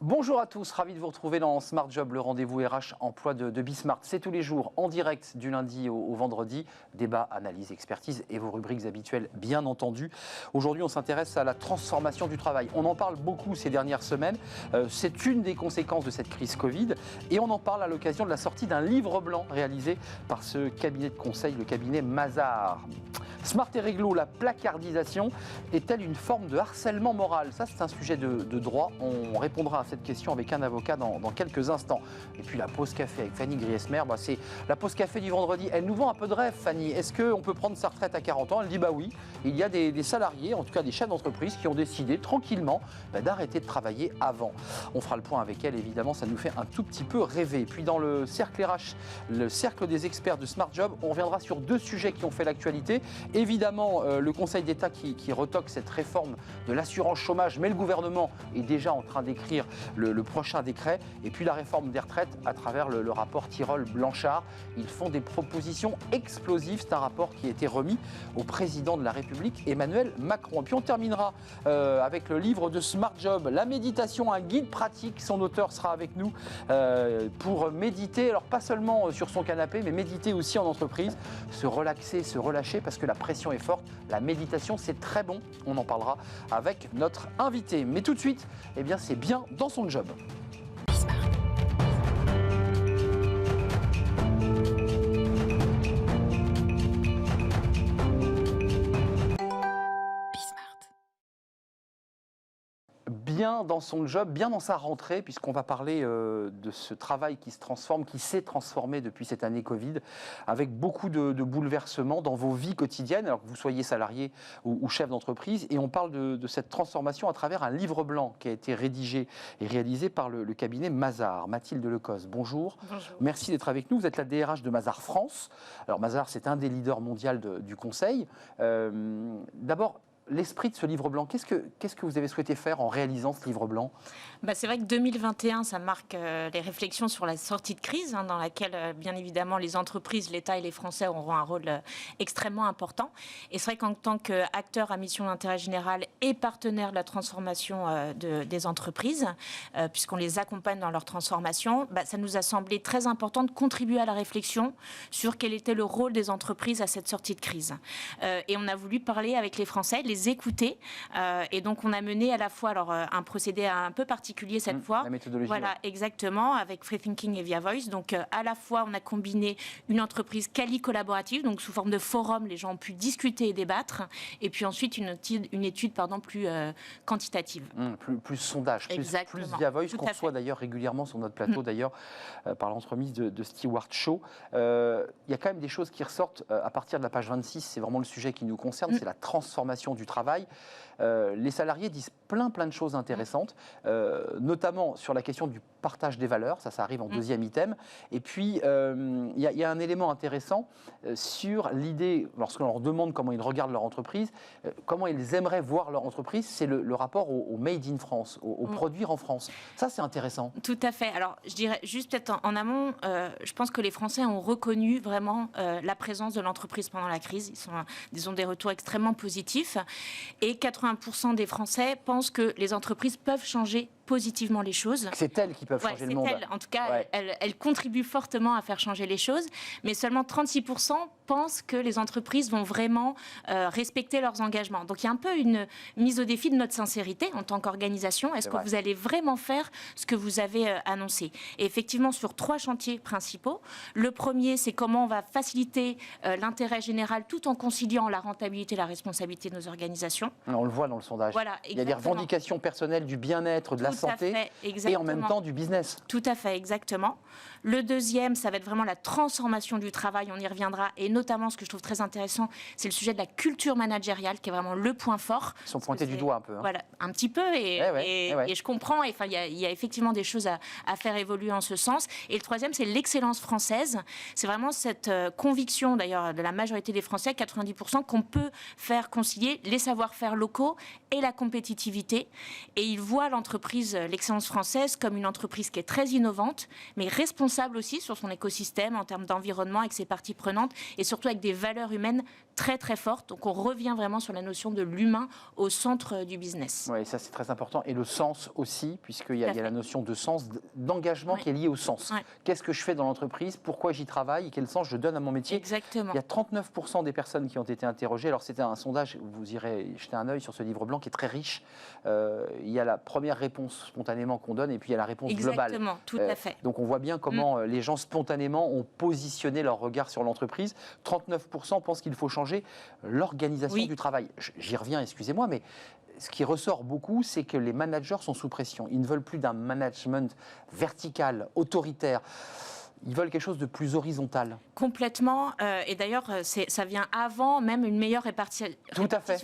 Bonjour à tous, ravi de vous retrouver dans Smart Job, le rendez-vous RH emploi de Bismart. C'est tous les jours en direct du lundi au vendredi. Débat, analyse, expertise et vos rubriques habituelles bien entendu. Aujourd'hui, on s'intéresse à la transformation du travail. On en parle beaucoup ces dernières semaines. C'est une des conséquences de cette crise Covid et on en parle à l'occasion de la sortie d'un livre blanc réalisé par ce cabinet de conseil, le cabinet Mazars. Smart et réglo, la placardisation est-elle une forme de harcèlement moral? Ça, c'est un sujet de droit. On répondra à cette question avec un avocat dans quelques instants. Et puis la pause café avec Fanny Griesmer, c'est la pause café du vendredi. Elle nous vend un peu de rêve, Fanny. Est-ce qu'on peut prendre sa retraite à 40 ans? Elle dit bah oui. Il y a des salariés, en tout cas des chefs d'entreprise, qui ont décidé tranquillement d'arrêter de travailler avant. On fera le point avec elle, évidemment, ça nous fait un tout petit peu rêver. Et puis dans le cercle RH, le cercle des experts de Smart Job, on reviendra sur deux sujets qui ont fait l'actualité. Évidemment, le Conseil d'État qui retoque cette réforme de l'assurance chômage, mais le gouvernement est déjà en train d'écrire le prochain décret. Et puis la réforme des retraites à travers le rapport Tirole-Blanchard. Ils font des propositions explosives. C'est un rapport qui a été remis au président de la République, Emmanuel Macron. Et puis on terminera avec le livre de Smart Job, La méditation, un guide pratique. Son auteur sera avec nous pour méditer, alors pas seulement sur son canapé, mais méditer aussi en entreprise, se relaxer, se relâcher, parce que la pression est forte. La méditation, c'est très bon. On en parlera avec notre invité. Mais tout de suite, c'est bien dans son job. Bien dans son job, bien dans sa rentrée, puisqu'on va parler de ce travail qui se transforme, qui s'est transformé depuis cette année Covid, avec beaucoup de bouleversements dans vos vies quotidiennes, alors que vous soyez salarié ou chef d'entreprise. Et on parle de cette transformation à travers un livre blanc qui a été rédigé et réalisé par le cabinet Mazars. Mathilde Lecoz, bonjour. Bonjour. Merci d'être avec nous. Vous êtes la DRH de Mazars France. Alors Mazars, c'est un des leaders mondiaux du conseil. D'abord, l'esprit de ce livre blanc, qu'est-ce que vous avez souhaité faire en réalisant ce livre blanc? C'est vrai que 2021, ça marque les réflexions sur la sortie de crise, dans laquelle, bien évidemment, les entreprises, l'État et les Français auront un rôle extrêmement important. Et c'est vrai qu'en tant qu'acteur à mission d'intérêt général et partenaire de la transformation des entreprises, puisqu'on les accompagne dans leur transformation, ça nous a semblé très important de contribuer à la réflexion sur quel était le rôle des entreprises à cette sortie de crise. Et on a voulu parler avec les Français, les écouter. Et donc, on a mené à la fois un procédé un peu particulier cette fois. La méthodologie. Voilà, ouais. Exactement, avec Free Thinking et Via Voice. Donc, à la fois, on a combiné une entreprise quali-collaborative, donc sous forme de forum, les gens ont pu discuter et débattre. Et puis ensuite, une étude plus quantitative. Plus sondage, plus Via Voice, qu'on reçoit d'ailleurs régulièrement sur notre plateau, d'ailleurs, par l'entremise de Stewart Shaw. Il y a quand même des choses qui ressortent à partir de la page 26, c'est vraiment le sujet qui nous concerne, c'est la transformation du travail. Les salariés disent plein de choses intéressantes, notamment sur la question du partage des valeurs, ça arrive en deuxième item. Et puis, il y a un élément intéressant sur l'idée, lorsqu'on leur demande comment ils regardent leur entreprise, comment ils aimeraient voir leur entreprise, c'est le rapport au Made in France, au produire en France. Ça, c'est intéressant. Tout à fait. Alors, je dirais juste peut-être en amont, je pense que les Français ont reconnu vraiment la présence de l'entreprise pendant la crise. Ils ont des retours extrêmement positifs. Et 80% des Français pensent que les entreprises peuvent changer positivement les choses. C'est elles qui peuvent changer le monde. En tout cas, elles contribuent fortement à faire changer les choses, mais seulement 36% pensent que les entreprises vont vraiment respecter leurs engagements. Donc il y a un peu une mise au défi de notre sincérité en tant qu'organisation. Est-ce que vous allez vraiment faire ce que vous avez annoncé? Et effectivement, sur 3 chantiers principaux. Le premier, c'est comment on va faciliter l'intérêt général tout en conciliant la rentabilité et la responsabilité de nos organisations. On le voit dans le sondage. Voilà, il y a des revendications personnelles du bien-être, de la santé et en même temps du business. Tout à fait, exactement. Le deuxième, ça va être vraiment la transformation du travail, on y reviendra, et notamment ce que je trouve très intéressant, c'est le sujet de la culture managériale qui est vraiment le point fort. Ils sont pointés du doigt un peu. Voilà, un petit peu, et je comprends, il y a effectivement des choses à faire évoluer en ce sens. Et le troisième, c'est l'excellence française. C'est vraiment cette conviction, d'ailleurs, de la majorité des Français, 90%, qu'on peut faire concilier les savoir-faire locaux et la compétitivité. Et ils voient l'entreprise valorise l'excellence française comme une entreprise qui est très innovante, mais responsable aussi sur son écosystème en termes d'environnement avec ses parties prenantes et surtout avec des valeurs humaines très très fortes. Donc on revient vraiment sur la notion de l'humain au centre du business. Oui, ça c'est très important. Et le sens aussi, puisqu'il y a la notion de sens, d'engagement qui est liée au sens. Qu'est-ce que je fais dans l'entreprise? Pourquoi j'y travaille? Quel sens je donne à mon métier? Exactement. Il y a 39% des personnes qui ont été interrogées. Alors c'était un sondage, vous irez jeter un œil sur ce livre blanc qui est très riche. Il y a la première réponse spontanément qu'on donne et puis il y a la réponse globale. Exactement, tout à fait. Donc on voit bien comment les gens spontanément ont positionné leur regard sur l'entreprise. 39% pensent qu'il faut changer l'organisation du travail. J'y reviens, excusez-moi, mais ce qui ressort beaucoup, c'est que les managers sont sous pression. Ils ne veulent plus d'un management vertical, autoritaire. Ils veulent quelque chose de plus horizontal. Complètement. Et d'ailleurs, ça vient avant même une meilleure répartition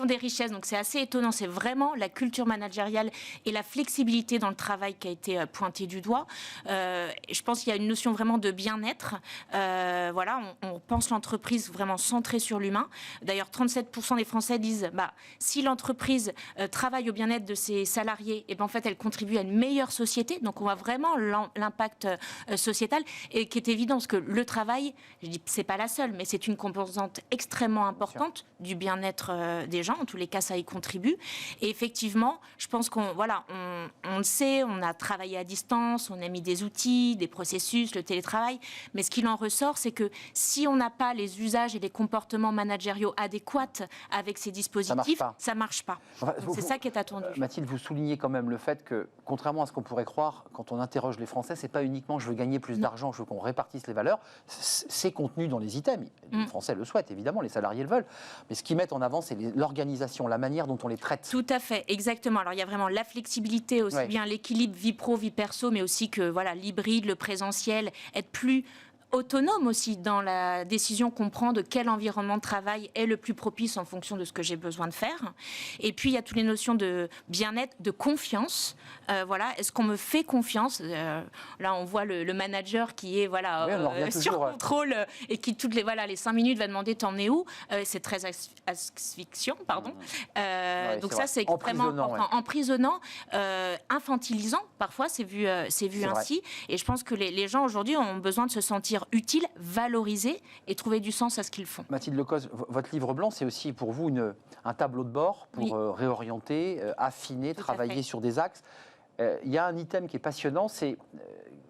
des richesses. Donc c'est assez étonnant. C'est vraiment la culture managériale et la flexibilité dans le travail qui a été pointée du doigt. Je pense qu'il y a une notion vraiment de bien-être. Voilà, on pense l'entreprise vraiment centrée sur l'humain. D'ailleurs, 37% des Français disent si l'entreprise travaille au bien-être de ses salariés, et ben, en fait, elle contribue à une meilleure société. Donc on voit vraiment l'impact sociétal. Et qui est évident, parce que le travail, je dis c'est pas la seule, mais c'est une composante extrêmement importante du bien-être des gens. En tous les cas, ça y contribue. Et effectivement, je pense qu'on le sait, on a travaillé à distance, on a mis des outils, des processus, le télétravail. Mais ce qu'il en ressort, c'est que si on n'a pas les usages et les comportements managériaux adéquats avec ces dispositifs, ça marche pas. Enfin, c'est ça qui est attendu. Mathilde, vous soulignez quand même le fait que, contrairement à ce qu'on pourrait croire, quand on interroge les Français, c'est pas uniquement je veux gagner plus d'argent, je veux qu'on répartisse les valeurs, c'est contenu dans les items. Les Français le souhaitent, évidemment, les salariés le veulent. Mais ce qu'ils mettent en avant, c'est l'organisation, la manière dont on les traite. Tout à fait, exactement. Alors, il y a vraiment la flexibilité, aussi bien l'équilibre vie pro, vie perso, mais aussi que l'hybride, le présentiel, être plus autonome aussi dans la décision qu'on prend de quel environnement de travail est le plus propice en fonction de ce que j'ai besoin de faire. Et puis, il y a toutes les notions de bien-être, de confiance. Est-ce qu'on me fait confiance? Là, on voit le manager qui est sur contrôle et qui, toutes les 5 minutes, va demander t'en es où? C'est très asphyxiant, pardon. Donc ça, c'est extrêmement emprisonnant, infantilisant. Parfois, c'est vu ainsi. Et je pense que les gens, aujourd'hui, ont besoin de se sentir utiles, valorisés et trouver du sens à ce qu'ils font. Mathilde Lecoz, votre livre blanc, c'est aussi pour vous un tableau de bord pour réorienter, affiner, travailler sur des axes. Il y a un item qui est passionnant, c'est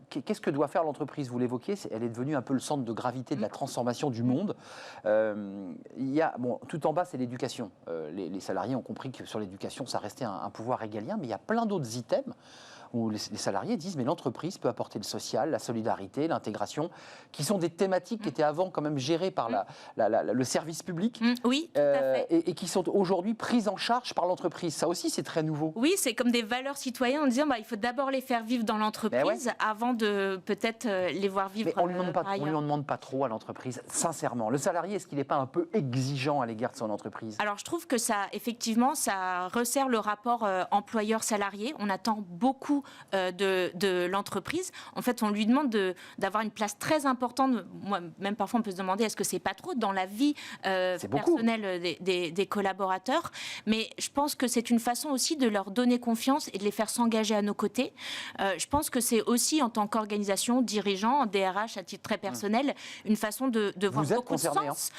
qu'est-ce que doit faire l'entreprise? Vous l'évoquiez, elle est devenue un peu le centre de gravité de la transformation du monde. Tout en bas, c'est l'éducation. Les salariés ont compris que sur l'éducation, ça restait un pouvoir régalien, mais il y a plein d'autres items où les salariés disent mais l'entreprise peut apporter le social, la solidarité, l'intégration, qui sont des thématiques qui étaient avant quand même gérées par le service public, oui, tout à fait. Et qui sont aujourd'hui prises en charge par l'entreprise. Ça aussi, c'est très nouveau. Oui, c'est comme des valeurs citoyennes en disant il faut d'abord les faire vivre dans l'entreprise avant de peut-être les voir vivre mais on ne lui en demande pas trop à l'entreprise, sincèrement. Le salarié, est-ce qu'il n'est pas un peu exigeant à l'égard de son entreprise? Alors, je trouve que ça resserre le rapport employeur-salarié. On attend beaucoup de l'entreprise. En fait, on lui demande d'avoir une place très importante. Moi, même parfois, on peut se demander est-ce que c'est pas trop dans la vie personnelle des collaborateurs. Mais je pense que c'est une façon aussi de leur donner confiance et de les faire s'engager à nos côtés. Je pense que c'est aussi, en tant qu'organisation, dirigeant, en DRH, à titre très personnel, une façon de voir beaucoup de sens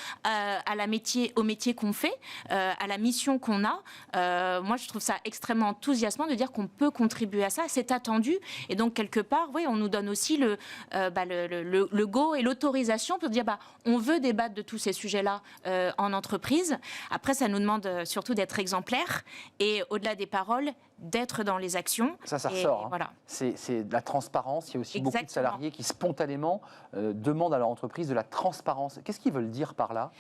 au métier qu'on fait, à la mission qu'on a. Moi, je trouve ça extrêmement enthousiasmant de dire qu'on peut contribuer à ça. C'est attendu. Et donc, quelque part, on nous donne aussi le go et l'autorisation pour dire on veut débattre de tous ces sujets-là en entreprise. Après, ça nous demande surtout d'être exemplaires et, au-delà des paroles, d'être dans les actions. Ça ressort. Voilà. C'est de la transparence. Il y a aussi beaucoup de salariés qui, spontanément, demandent à leur entreprise de la transparence. Qu'est-ce qu'ils veulent dire par là?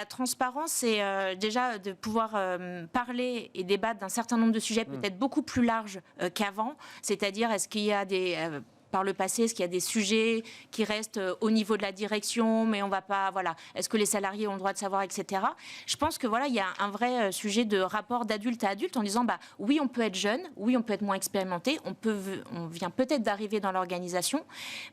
Transparence, c'est déjà de pouvoir parler et débattre d'un certain nombre de sujets, peut-être beaucoup plus larges qu'avant. C'est-à-dire, est-ce qu'il y a par le passé, est-ce qu'il y a des sujets qui restent au niveau de la direction, mais on va pas, est-ce que les salariés ont le droit de savoir, etc. Je pense que il y a un vrai sujet de rapport d'adulte à adulte en disant, oui, on peut être jeune, oui, on peut être moins expérimenté, on vient peut-être d'arriver dans l'organisation,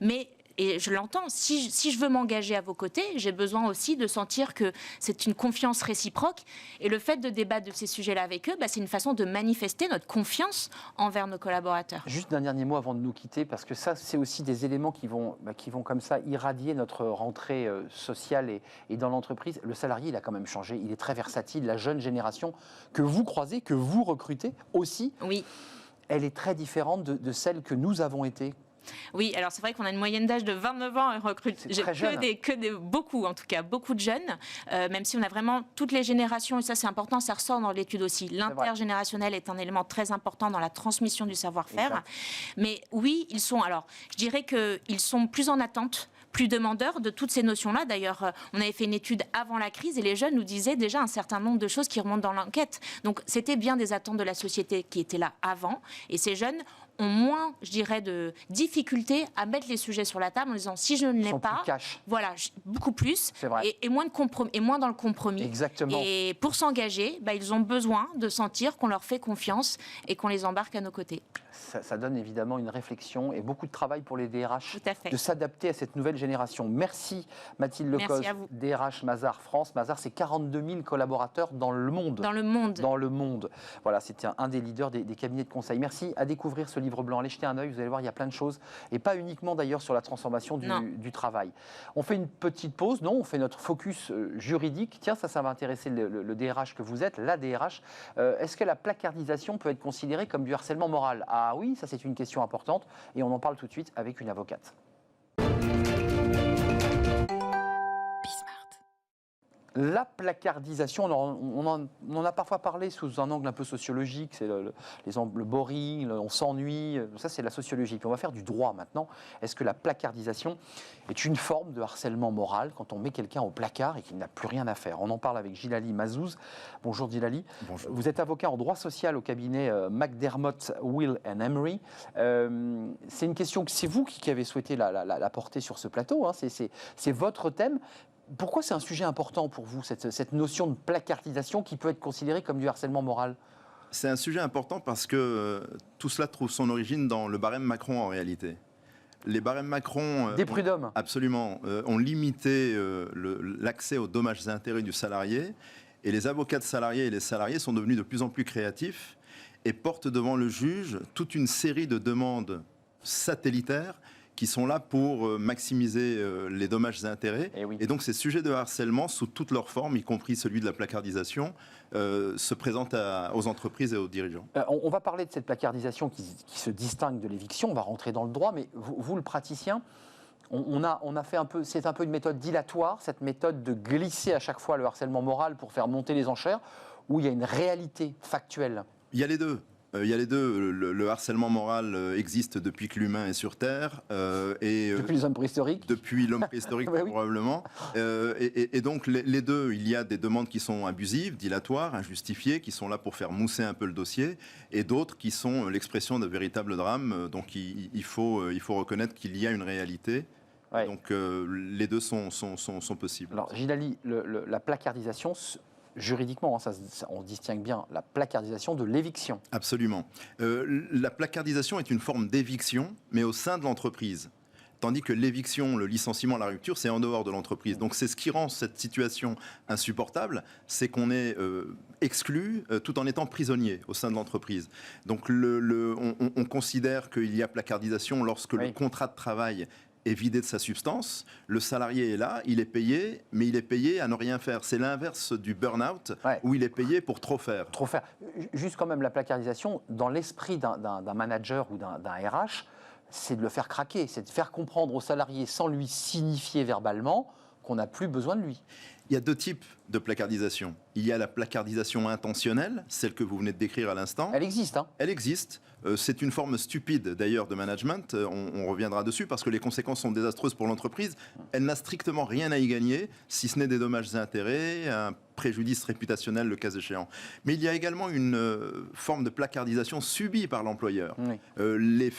mais Et je l'entends, si je veux m'engager à vos côtés, j'ai besoin aussi de sentir que c'est une confiance réciproque. Et le fait de débattre de ces sujets-là avec eux, c'est une façon de manifester notre confiance envers nos collaborateurs. Juste un dernier mot avant de nous quitter, parce que ça, c'est aussi des éléments qui vont comme ça irradier notre rentrée sociale et dans l'entreprise. Le salarié, il a quand même changé, il est très versatile. La jeune génération que vous croisez, que vous recrutez aussi, oui. Elle est très différente de celle que nous avons été. Oui, alors c'est vrai qu'on a une moyenne d'âge de 29 ans et recrute beaucoup de jeunes, même si on a vraiment toutes les générations, et ça c'est important, ça ressort dans l'étude aussi. L'intergénérationnel est un élément très important dans la transmission du savoir-faire. Exact. Mais oui, je dirais qu'ils sont plus en attente, plus demandeurs de toutes ces notions-là. D'ailleurs, on avait fait une étude avant la crise et les jeunes nous disaient déjà un certain nombre de choses qui remontent dans l'enquête. Donc c'était bien des attentes de la société qui étaient là avant, et ces jeunes ont moins, je dirais, de difficultés à mettre les sujets sur la table en disant si je ne l'ai pas, voilà, beaucoup plus, et moins de compromis, et moins dans le compromis. Exactement. Et pour s'engager, ils ont besoin de sentir qu'on leur fait confiance et qu'on les embarque à nos côtés. Ça donne évidemment une réflexion et beaucoup de travail pour les DRH de s'adapter à cette nouvelle génération. Merci Mathilde Lecoz, DRH Mazars France. Mazars, c'est 42 000 collaborateurs dans le monde. Dans le monde. Dans le monde. Voilà, c'était un des leaders des cabinets de conseil. Merci. À découvrir ce livre blanc. Allez jeter un œil, vous allez voir, il y a plein de choses. Et pas uniquement d'ailleurs sur la transformation du travail. On fait une petite pause. Non, on fait notre focus juridique. Tiens, ça va intéresser le DRH que vous êtes, la DRH. Est-ce que la placardisation peut être considérée comme du harcèlement moral ? Ah oui, ça c'est une question importante et on en parle tout de suite avec une avocate. La placardisation, on en a parfois parlé sous un angle un peu sociologique, c'est le boring, on s'ennuie, ça c'est la sociologie. Puis on va faire du droit maintenant. Est-ce que la placardisation est une forme de harcèlement moral quand on met quelqu'un au placard et qu'il n'a plus rien à faire ? On en parle avec Djilali Mazzouz. Bonjour Djilali. Bonjour. Vous êtes avocat en droit social au cabinet McDermott, Will & Emery. C'est une question que c'est vous qui avez souhaité la porter sur ce plateau, hein. C'est votre thème. Pourquoi c'est un sujet important pour vous, cette notion de placardisation qui peut être considérée comme du harcèlement moral ? C'est un sujet important parce que tout cela trouve son origine dans le barème Macron en réalité. Les barèmes Macron des prud'hommes absolument, ont limité l'accès aux dommages et intérêts du salarié, et les avocats de salariés et les salariés sont devenus de plus en plus créatifs et portent devant le juge toute une série de demandes satellitaires qui sont là pour maximiser les dommages et intérêts. Et donc ces sujets de harcèlement, sous toutes leurs formes, y compris celui de la placardisation, se présentent aux entreprises et aux dirigeants. On va parler de cette placardisation qui se distingue de l'éviction, on va rentrer dans le droit, mais vous le praticien, on a fait c'est un peu une méthode dilatoire, cette méthode de glisser à chaque fois le harcèlement moral pour faire monter les enchères, où il y a une réalité factuelle. Il y a les deux. Le harcèlement moral existe depuis que l'humain est sur Terre. Depuis les hommes préhistoriques. Depuis l'homme préhistorique, probablement. Et donc, les deux, il y a des demandes qui sont abusives, dilatoires, injustifiées, qui sont là pour faire mousser un peu le dossier, et d'autres qui sont l'expression de véritables drames. Donc, il faut reconnaître qu'il y a une réalité. Ouais. Donc, les deux sont possibles. Alors, Djilali, la placardisation... Juridiquement, on distingue bien la placardisation de l'éviction. Absolument. La placardisation est une forme d'éviction, mais au sein de l'entreprise. Tandis que l'éviction, le licenciement, la rupture, c'est en dehors de l'entreprise. Donc c'est ce qui rend cette situation insupportable, c'est qu'on est exclu tout en étant prisonnier au sein de l'entreprise. Donc on considère qu'il y a placardisation lorsque le contrat de travail est vidé de sa substance, le salarié est là, il est payé, mais il est payé à ne rien faire. C'est l'inverse du burn-out, où il est payé pour trop faire. Trop faire. Juste quand même, la placardisation, dans l'esprit d'un manager ou d'un RH, c'est de le faire craquer, c'est de faire comprendre au salarié, sans lui signifier verbalement, qu'on n'a plus besoin de lui. Il y a deux types de placardisation. Il y a la placardisation intentionnelle, celle que vous venez de décrire à l'instant. Elle existe, hein ? Elle existe. C'est une forme stupide, d'ailleurs, de management. On reviendra dessus parce que les conséquences sont désastreuses pour l'entreprise. Elle n'a strictement rien à y gagner, si ce n'est des dommages et intérêts, un préjudice réputationnel, le cas échéant. Mais il y a également une forme de placardisation subie par l'employeur. Oui.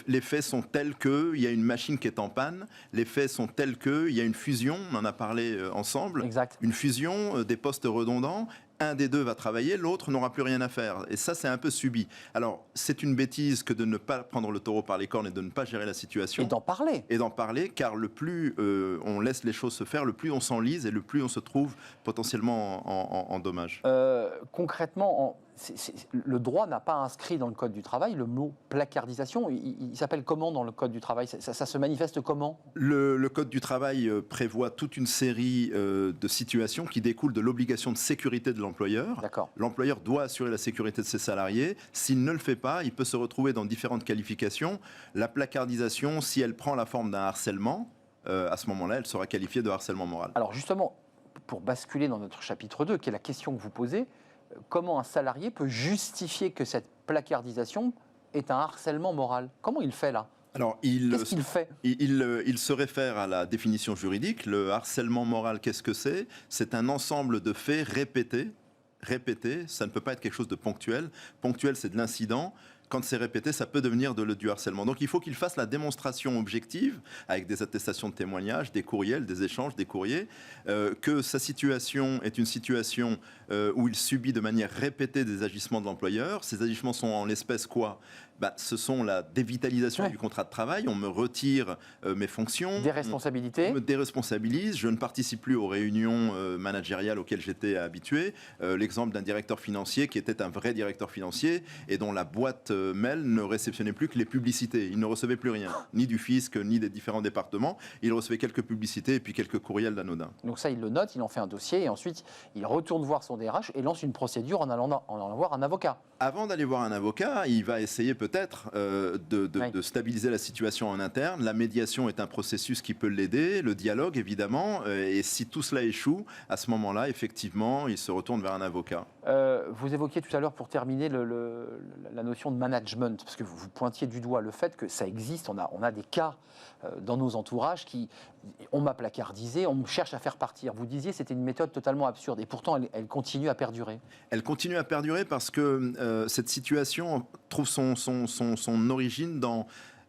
Les faits sont tels qu'il y a une machine qui est en panne. Les faits sont tels qu'il y a une fusion, on en a parlé ensemble. Exact. Une fusion, des postes redondants. Un des deux va travailler, l'autre n'aura plus rien à faire. Et ça, c'est un peu subi. Alors, c'est une bêtise que de ne pas prendre le taureau par les cornes et de ne pas gérer la situation. Et d'en parler. Et d'en parler, car le plus on laisse les choses se faire, le plus on s'enlise et le plus on se trouve potentiellement en dommage. Concrètement, le droit n'a pas inscrit dans le Code du travail le mot placardisation. Il s'appelle comment dans le Code du travail ? Ça se manifeste comment ? Le Code du travail prévoit toute une série de situations qui découlent de l'obligation de sécurité de l'employeur. D'accord. L'employeur doit assurer la sécurité de ses salariés. S'il ne le fait pas, il peut se retrouver dans différentes qualifications. La placardisation, si elle prend la forme d'un harcèlement, à ce moment-là, elle sera qualifiée de harcèlement moral. Alors justement, pour basculer dans notre chapitre 2, qui est la question que vous posez, comment un salarié peut justifier que cette placardisation est un harcèlement moral ? Comment il fait là ? Alors, qu'est-ce qu'il fait ? Il se réfère à la définition juridique. Le harcèlement moral, qu'est-ce que c'est ? C'est un ensemble de faits répétés. Ça ne peut pas être quelque chose de ponctuel. Ponctuel, c'est de l'incident. Quand c'est répété, ça peut devenir du harcèlement. Donc il faut qu'il fasse la démonstration objective, avec des attestations de témoignages, des courriels, des échanges, des courriers, que sa situation est une situation où il subit de manière répétée des agissements de l'employeur. Ces agissements sont en l'espèce quoi ? Ce sont la dévitalisation du contrat de travail. On me retire mes fonctions. Des responsabilités. On me déresponsabilise. Je ne participe plus aux réunions managériales auxquelles j'étais habitué. L'exemple d'un directeur financier qui était un vrai directeur financier et dont la boîte mail ne réceptionnait plus que les publicités. Il ne recevait plus rien, ni du fisc, ni des différents départements. Il recevait quelques publicités et puis quelques courriels d'anodin. Donc ça, il le note, il en fait un dossier et ensuite il retourne voir son DRH et lance une procédure en allant voir un avocat. Avant d'aller voir un avocat, il va essayer peut-être de stabiliser la situation en interne. La médiation est un processus qui peut l'aider, le dialogue évidemment. Et si tout cela échoue, à ce moment-là, effectivement, il se retourne vers un avocat. Vous évoquiez tout à l'heure, pour terminer, la notion de management, parce que vous pointiez du doigt le fait que ça existe. On a des cas dans nos entourages qui, on m'a placardisé, on me cherche à faire partir. Vous disiez que c'était une méthode totalement absurde et pourtant elle continue à perdurer. Elle continue à perdurer parce que cette situation trouve son origine dans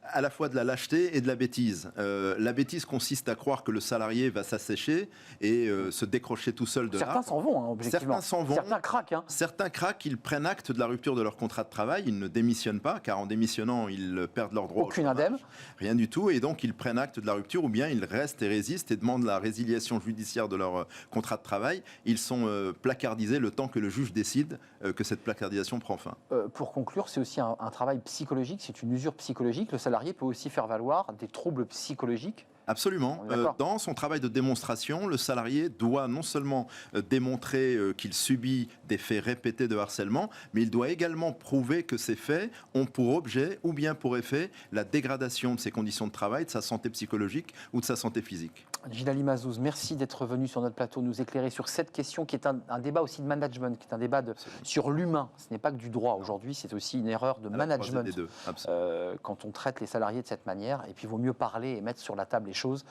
à la fois de la lâcheté et de la bêtise. La bêtise consiste à croire que le salarié va s'assécher et se décrocher tout seul de là. Certains s'en vont, objectivement. Certains s'en vont. Certains craquent. Certains craquent, ils prennent acte de la rupture de leur contrat de travail, ils ne démissionnent pas, car en démissionnant, ils perdent leur droit. Aucune indemne. Rien du tout, et donc ils prennent acte de la rupture, ou bien ils restent et résistent et demandent la résiliation judiciaire de leur contrat de travail. Ils sont placardisés le temps que le juge décide que cette placardisation prend fin. Pour conclure, c'est aussi un travail psychologique, c'est une usure psychologique. Le salarié peut aussi faire valoir des troubles psychologiques. Absolument. Dans son travail de démonstration, le salarié doit non seulement démontrer qu'il subit des faits répétés de harcèlement, mais il doit également prouver que ces faits ont pour objet ou bien pour effet la dégradation de ses conditions de travail, de sa santé psychologique ou de sa santé physique. Djilali Mazzouz, merci d'être venu sur notre plateau nous éclairer sur cette question qui est un débat aussi de management, qui est un débat sur l'humain. Ce n'est pas que du droit aujourd'hui, c'est aussi une erreur de management quand on traite les salariés de cette manière. Et puis il vaut mieux parler et mettre sur la table les choses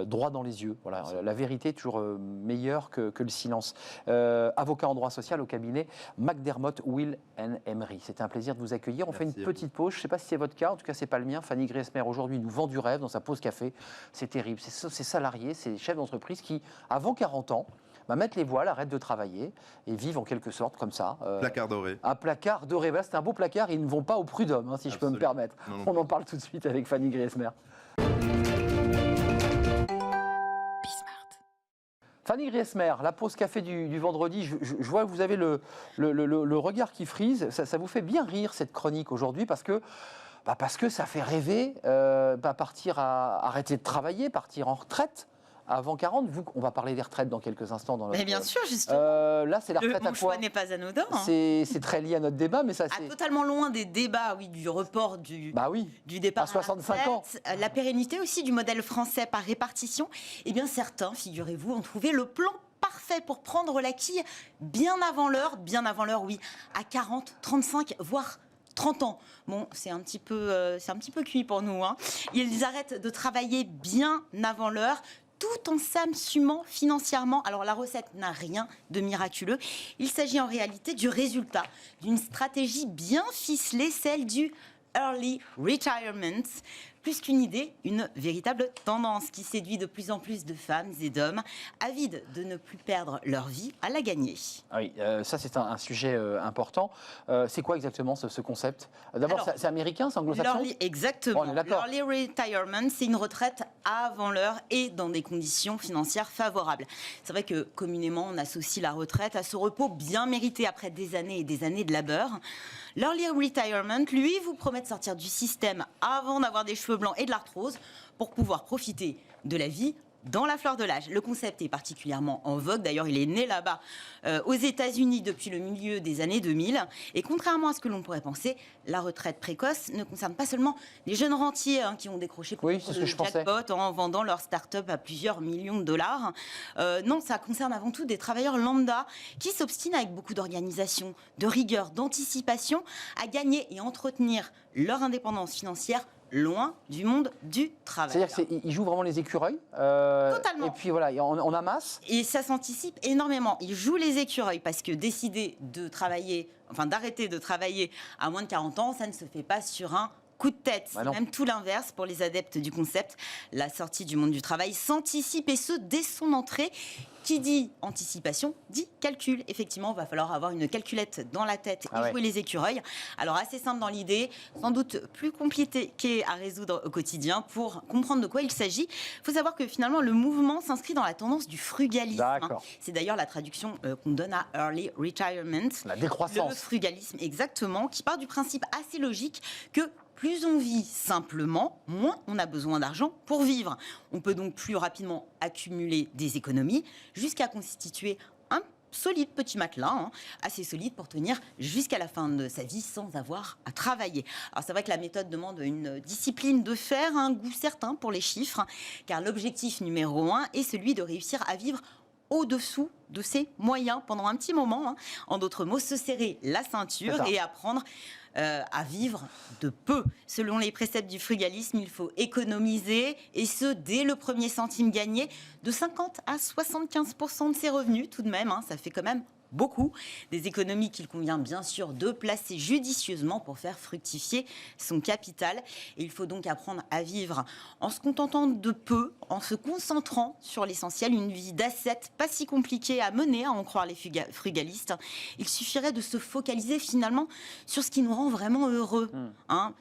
droit dans les yeux. Voilà, la vérité est toujours meilleure que le silence. Avocat en droit social au cabinet McDermott, Will & Emery. C'était un plaisir de vous accueillir. On fait une petite pause. Je ne sais pas si c'est votre cas, en tout cas c'est pas le mien. Fanny Griesmer aujourd'hui nous vend du rêve dans sa pause café. C'est terrible. C'est salariés, c'est chefs d'entreprise qui, avant 40 ans, mettent les voiles, arrêtent de travailler et vivent en quelque sorte comme ça. Placard doré. Un placard doré. Voilà, c'est un beau placard. Ils ne vont pas au prud'homme, si je peux me permettre. On en parle tout de suite avec Fanny Griesmer. Fanny Griesmer, la pause café du vendredi, je vois que vous avez le regard qui frise. Ça vous fait bien rire cette chronique aujourd'hui parce que ça fait rêver, arrêter de travailler, partir en retraite. Avant 40, on va parler des retraites dans quelques instants. Dans notre, bien sûr, justement. Là, c'est la retraite à quoi ? Mon choix n'est pas anodin. C'est très lié à notre débat, mais ça, c'est... totalement loin des débats, du report du départ à 65 ans. La pérennité aussi du modèle français par répartition. Eh bien, certains, figurez-vous, ont trouvé le plan parfait pour prendre la quille bien avant l'heure, oui, à 40, 35, voire 30 ans. Bon, c'est un petit peu cuit pour nous. Ils arrêtent de travailler bien avant l'heure, tout en s'assumant financièrement. Alors la recette n'a rien de miraculeux. Il s'agit en réalité du résultat d'une stratégie bien ficelée, celle du early retirement. plus qu'une idée, une véritable tendance qui séduit de plus en plus de femmes et d'hommes avides de ne plus perdre leur vie à la gagner. Ah oui, ça c'est un sujet important. C'est quoi exactement ce concept? D'abord, c'est américain, c'est anglo-saxon? Exactement. Bon, on est d'accord. L'early retirement, c'est une retraite avant l'heure et dans des conditions financières favorables. C'est vrai que communément, on associe la retraite à ce repos bien mérité après des années et des années de labeur. L'early retirement, lui, vous promet de sortir du système avant d'avoir des cheveux blancs et de l'arthrose pour pouvoir profiter de la vie dans la fleur de l'âge. Le concept est particulièrement en vogue. D'ailleurs, il est né là-bas, aux États-Unis, depuis le milieu des années 2000. Et contrairement à ce que l'on pourrait penser, la retraite précoce ne concerne pas seulement les jeunes rentiers qui ont décroché oui, c'est ce que le je pensais. jackpot en vendant leur start-up à plusieurs millions de dollars. Non, ça concerne avant tout des travailleurs lambda qui s'obstinent avec beaucoup d'organisation, de rigueur, d'anticipation à gagner et entretenir leur indépendance financière loin du monde du travail. C'est-à-dire qu'ils jouent vraiment les écureuils. Totalement. Et puis voilà, on amasse. Et ça s'anticipe énormément. Ils jouent les écureuils parce que décider de travailler, enfin d'arrêter de travailler à moins de 40 ans, ça ne se fait pas sur un coup de tête. C'est même tout l'inverse pour les adeptes du concept. La sortie du monde du travail s'anticipe et ce, dès son entrée. Qui dit anticipation, dit calcul. Effectivement, il va falloir avoir une calculette dans la tête et jouer les écureuils. Alors, assez simple dans l'idée, sans doute plus compliqué à résoudre au quotidien pour comprendre de quoi il s'agit. Il faut savoir que finalement, le mouvement s'inscrit dans la tendance du frugalisme. C'est d'ailleurs la traduction qu'on donne à early retirement. La décroissance. Le frugalisme, exactement, qui part du principe assez logique que plus on vit simplement, moins on a besoin d'argent pour vivre. On peut donc plus rapidement accumuler des économies jusqu'à constituer un solide petit matelas, assez solide pour tenir jusqu'à la fin de sa vie sans avoir à travailler. Alors c'est vrai que la méthode demande une discipline de fer, un goût certain pour les chiffres, car l'objectif numéro 1 est celui de réussir à vivre au-dessous de ses moyens pendant un petit moment. En d'autres mots, se serrer la ceinture et apprendre à vivre de peu. Selon les préceptes du frugalisme, il faut économiser, et ce, dès le premier centime gagné, de 50 à 75% de ses revenus, tout de même, ça fait quand même beaucoup. Des économies qu'il convient bien sûr de placer judicieusement pour faire fructifier son capital. Et il faut donc apprendre à vivre en se contentant de peu, en se concentrant sur l'essentiel, une vie d'asset pas si compliquée à mener, à en croire les frugalistes. Il suffirait de se focaliser finalement sur ce qui nous rend vraiment heureux.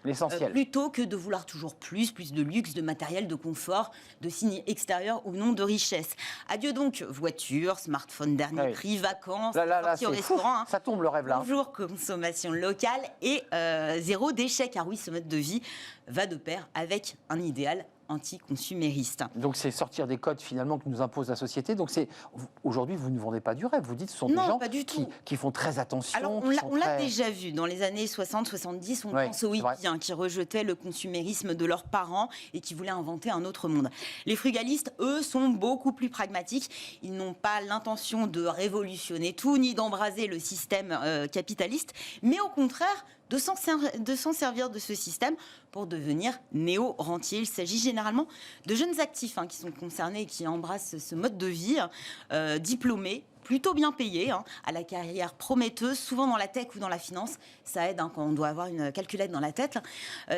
L'essentiel. Plutôt que de vouloir toujours plus de luxe, de matériel, de confort, de signes extérieurs ou non de richesse. Adieu donc voiture, smartphone dernier prix, vacances, là, sortie au restaurant. Ça tombe le rêve là. Toujours consommation locale et zéro déchet, car oui, ce mode de vie va de pair avec un idéal anti-consumériste. Donc c'est sortir des codes finalement que nous impose la société. Donc aujourd'hui vous ne vendez pas du rêve, vous dites ce sont des gens qui font très attention. Alors on l'a déjà vu dans les années 60-70, on pense aux hippies qui rejetaient le consumérisme de leurs parents et qui voulaient inventer un autre monde. Les frugalistes, eux, sont beaucoup plus pragmatiques. Ils n'ont pas l'intention de révolutionner tout ni d'embraser le système capitaliste, mais au contraire de s'en servir de ce système pour devenir néo-rentiers. Il s'agit généralement de jeunes actifs qui sont concernés et qui embrassent ce mode de vie, diplômés, plutôt bien payés, à la carrière prometteuse, souvent dans la tech ou dans la finance. Ça aide quand on doit avoir une calculette dans la tête.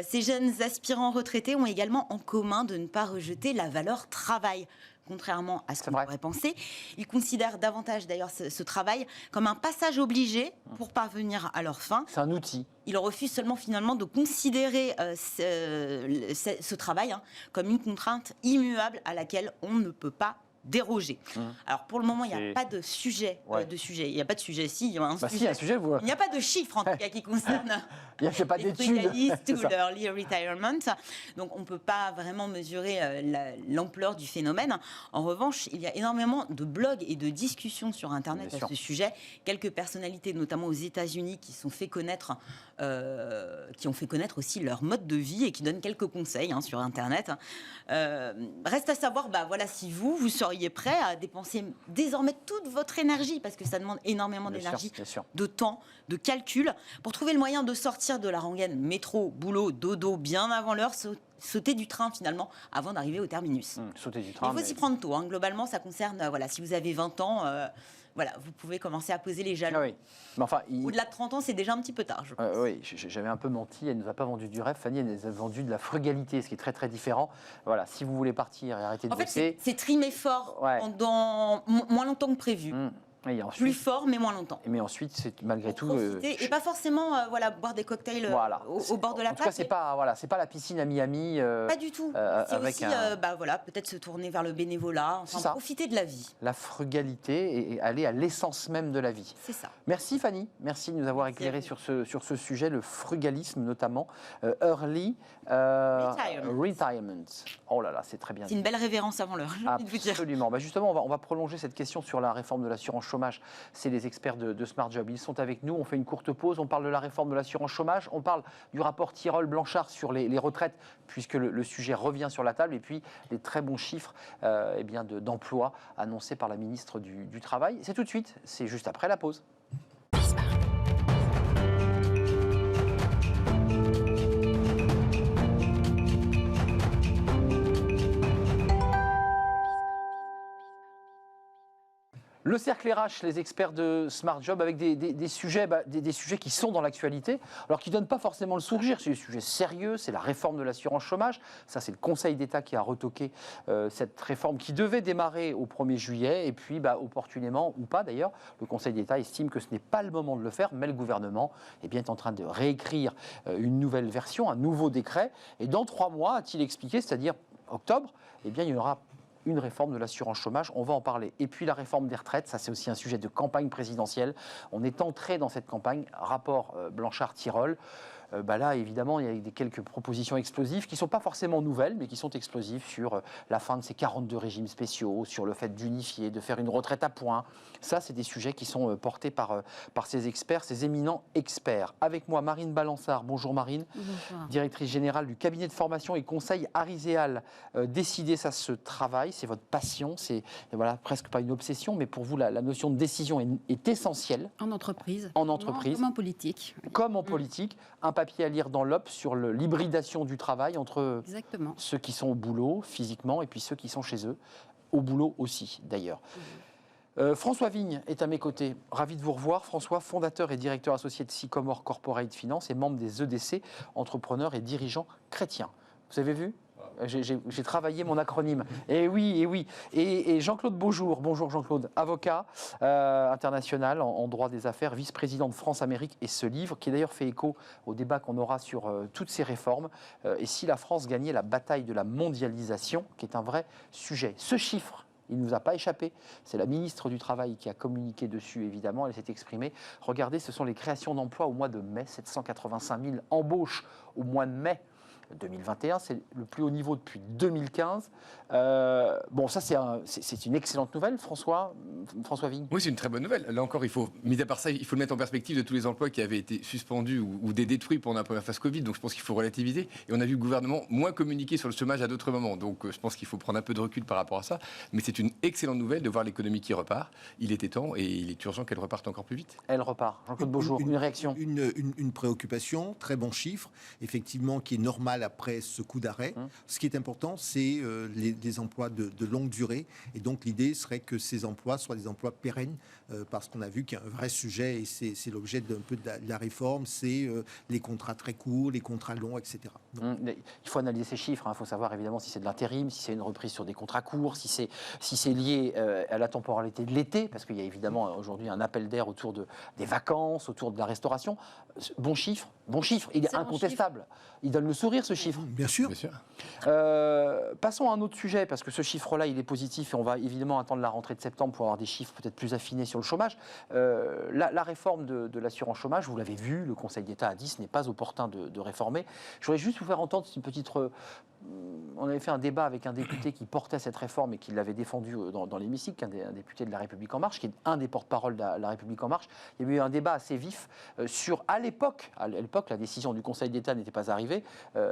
Ces jeunes aspirants retraités ont également en commun de ne pas rejeter la valeur travail. Contrairement à ce qu'on pourrait penser, ils considèrent davantage d'ailleurs ce travail comme un passage obligé pour parvenir à leur fin. C'est un outil. Ils refusent seulement finalement de considérer ce travail comme une contrainte immuable à laquelle on ne peut pas déroger. Alors pour le moment, il n'y a pas de sujet. Il n'y a pas de sujet. Si, il y a un sujet. Si, un sujet il n'y a pas de chiffre en tout cas qui concerne les frugalistes ou l'early retirement. Donc on ne peut pas vraiment mesurer l'ampleur du phénomène. En revanche, il y a énormément de blogs et de discussions sur Internet à ce sujet. Quelques personnalités, notamment aux États-Unis, qui ont fait connaître aussi leur mode de vie et qui donnent quelques conseils sur Internet. Reste à savoir, si vous seriez prêt à dépenser désormais toute votre énergie, parce que ça demande énormément d'énergie, de temps, de calcul, pour trouver le moyen de sortir de la rengaine métro, boulot, dodo, bien avant l'heure, sauter du train finalement, avant d'arriver au terminus. Sauter du train. Il faut s'y prendre tôt. Globalement, ça concerne, si vous avez 20 ans... voilà, vous pouvez commencer à poser les jalons. Ah oui. Mais enfin, Au-delà de 30 ans, c'est déjà un petit peu tard, je pense. oui, j'avais un peu menti. Elle ne nous a pas vendu du rêve. Fanny, elle nous a vendu de la frugalité, ce qui est très très différent. Voilà, si vous voulez partir et arrêter de En fait, bosser. c'est trimé fort Ouais. pendant moins longtemps que prévu. Et Plus ensuite, fort, mais moins longtemps. mais ensuite, c'est malgré tout. Profiter, et pas forcément voilà, boire des cocktails Voilà. au bord de la En tout cas, plage. c'est pas la piscine à Miami. Pas du tout. C'est avec aussi voilà, peut-être se tourner vers le bénévolat, C'est enfin, ça. profiter de la vie. La frugalité et aller à l'essence même de la vie. C'est ça. Merci Fanny, merci de nous avoir Merci éclairé à vous. sur ce sujet, le frugalisme notamment, early retirement. Oh là là, c'est très bien C'est une belle révérence avant l'heure, j'ai envie de vous dire. Absolument. Bah justement, on va prolonger cette question sur la réforme de l'assurance chômage. C'est les experts de Smart Job. Ils sont avec nous. On fait une courte pause. On parle de la réforme de l'assurance chômage. On parle du rapport Tirole-Blanchard sur les retraites, puisque le sujet revient sur la table. Et puis, les très bons chiffres d'emploi annoncés par la ministre du Travail. C'est tout de suite. C'est juste après la pause. Le cercle RH, les experts de Smart Job, avec des sujets qui sont dans l'actualité, alors qui ne donnent pas forcément le sourire. C'est des sujets sérieux, c'est la réforme de l'assurance chômage. Ça, c'est le Conseil d'État qui a retoqué cette réforme qui devait démarrer au 1er juillet. Et puis, opportunément, ou pas d'ailleurs, le Conseil d'État estime que ce n'est pas le moment de le faire, mais le gouvernement est en train de réécrire une nouvelle version, un nouveau décret. Et dans 3 mois, a-t-il expliqué, c'est-à-dire octobre, il y aura une réforme de l'assurance chômage, on va en parler. Et puis la réforme des retraites, ça c'est aussi un sujet de campagne présidentielle. On est entré dans cette campagne, rapport Blanchard-Tirole. Là, évidemment, il y a quelques propositions explosives qui ne sont pas forcément nouvelles, mais qui sont explosives sur la fin de ces 42 régimes spéciaux, sur le fait d'unifier, de faire une retraite à points. Ça, c'est des sujets qui sont portés par ces experts, ces éminents experts. Avec moi, Marine Balançard. Bonjour Marine. Bonjour. Directrice générale du cabinet de formation et conseil Ariséal. Décider, ça se travaille, c'est votre passion, c'est presque pas une obsession, mais pour vous, la notion de décision est essentielle. En entreprise. En entreprise. Comme en politique. Comme en politique. Un papier à lire dans l'Op sur l'hybridation du travail entre Exactement. ceux qui sont au boulot physiquement et puis ceux qui sont chez eux, au boulot aussi d'ailleurs. François Vigne est à mes côtés. Ravi de vous revoir. François, fondateur et directeur associé de Sycomore Corporate Finance et membre des EDC, entrepreneurs et dirigeants chrétiens. Vous avez vu ? J'ai travaillé mon acronyme. Et oui. Et Jean-Claude Beaujour. Bonjour Jean-Claude, avocat international en droit des affaires, vice-président de France-Amérique et ce livre, qui d'ailleurs fait écho au débat qu'on aura sur toutes ces réformes. Et si la France gagnait la bataille de la mondialisation, qui est un vrai sujet. Ce chiffre, il ne nous a pas échappé. C'est la ministre du Travail qui a communiqué dessus, évidemment. Elle s'est exprimée. Regardez, ce sont les créations d'emplois au mois de mai. 785 000 embauches au mois de mai 2021, c'est le plus haut niveau depuis 2015. Ça c'est une excellente nouvelle, François Vigne. Oui, c'est une très bonne nouvelle. Là encore, mis à part ça, il faut le mettre en perspective de tous les emplois qui avaient été suspendus ou détruits pendant la première phase Covid. Donc je pense qu'il faut relativiser. Et on a vu le gouvernement moins communiquer sur le chômage à d'autres moments. Donc je pense qu'il faut prendre un peu de recul par rapport à ça. Mais c'est une excellente nouvelle de voir l'économie qui repart. Il était temps et il est urgent qu'elle reparte encore plus vite. Elle repart. Jean-Claude Beaujour, une réaction. Une préoccupation, très bon chiffre, effectivement, qui est normal après ce coup d'arrêt. Ce qui est important, c'est les emplois de longue durée. Et donc, l'idée serait que ces emplois soient des emplois pérennes, parce qu'on a vu qu'il y a un vrai sujet, et c'est l'objet d'un peu de la réforme, c'est les contrats très courts, les contrats longs, etc. Il faut analyser ces chiffres. Il faut savoir, évidemment, si c'est de l'intérim, si c'est une reprise sur des contrats courts, si c'est lié à la temporalité de l'été, parce qu'il y a évidemment aujourd'hui un appel d'air autour des vacances, autour de la restauration. Bon chiffre, il est incontestable. Il donne le sourire, ce chiffre. Bien sûr. Passons à un autre sujet, parce que ce chiffre-là, il est positif et on va évidemment attendre la rentrée de septembre pour avoir des chiffres peut-être plus affinés sur le chômage. La réforme de l'assurance chômage, vous l'avez vu, le Conseil d'État a dit ce n'est pas opportun de réformer. Je voudrais juste vous faire entendre une petite... On avait fait un débat avec un député qui portait cette réforme et qui l'avait défendue dans l'hémicycle, un député de La République En Marche, qui est un des porte-parole de La République En Marche. Il y a eu un débat assez vif sur, à l'époque, la décision du Conseil d'État n'était pas arrivée,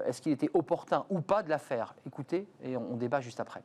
est-ce qu'il était opportun ou pas de la faire ? Écoutez, et on débat juste après.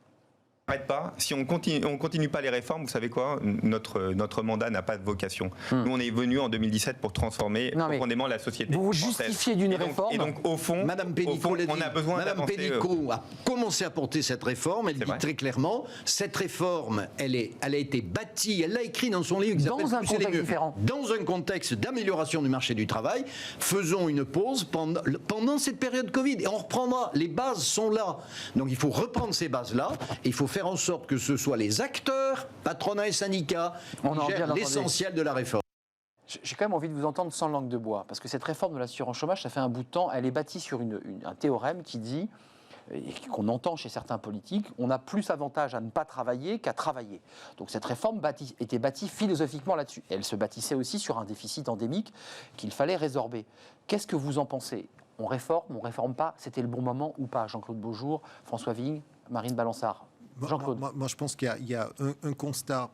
n'arrête pas. Si on continue pas les réformes, vous savez quoi, notre mandat n'a pas de vocation. Nous, on est venu en 2017 pour transformer profondément la société. Vous vous française. justifiez d'une réforme. Et donc, au fond, Madame Pénicaud, on a besoin Madame d'avancer. Pénicaud a commencé à porter cette réforme. Elle C'est dit vrai. très clairement, cette réforme, elle a été bâtie, elle l'a écrit dans son livre. qui Dans s'appelle un Pousser les contexte mieux. différent. Dans un contexte d'amélioration du marché du travail, faisons une pause pendant cette période Covid et on reprendra. Les bases sont là. Donc il faut reprendre ces bases-là et il faut faire en sorte que ce soit les acteurs, patronat et syndicats, On qui en gèrent vient d'entendre. l'essentiel de la réforme. J'ai quand même envie de vous entendre sans langue de bois, parce que cette réforme de l'assurance chômage, ça fait un bout de temps, elle est bâtie sur un théorème qui dit, et qu'on entend chez certains politiques, on a plus avantage à ne pas travailler qu'à travailler. Donc cette réforme était bâtie philosophiquement là-dessus. Elle se bâtissait aussi sur un déficit endémique qu'il fallait résorber. Qu'est-ce que vous en pensez ? On réforme pas, c'était le bon moment ou pas ? Jean-Claude Beaujour, François Vigne, Marine Balançard. Jean-Claude. Moi, je pense qu'il y a un constat.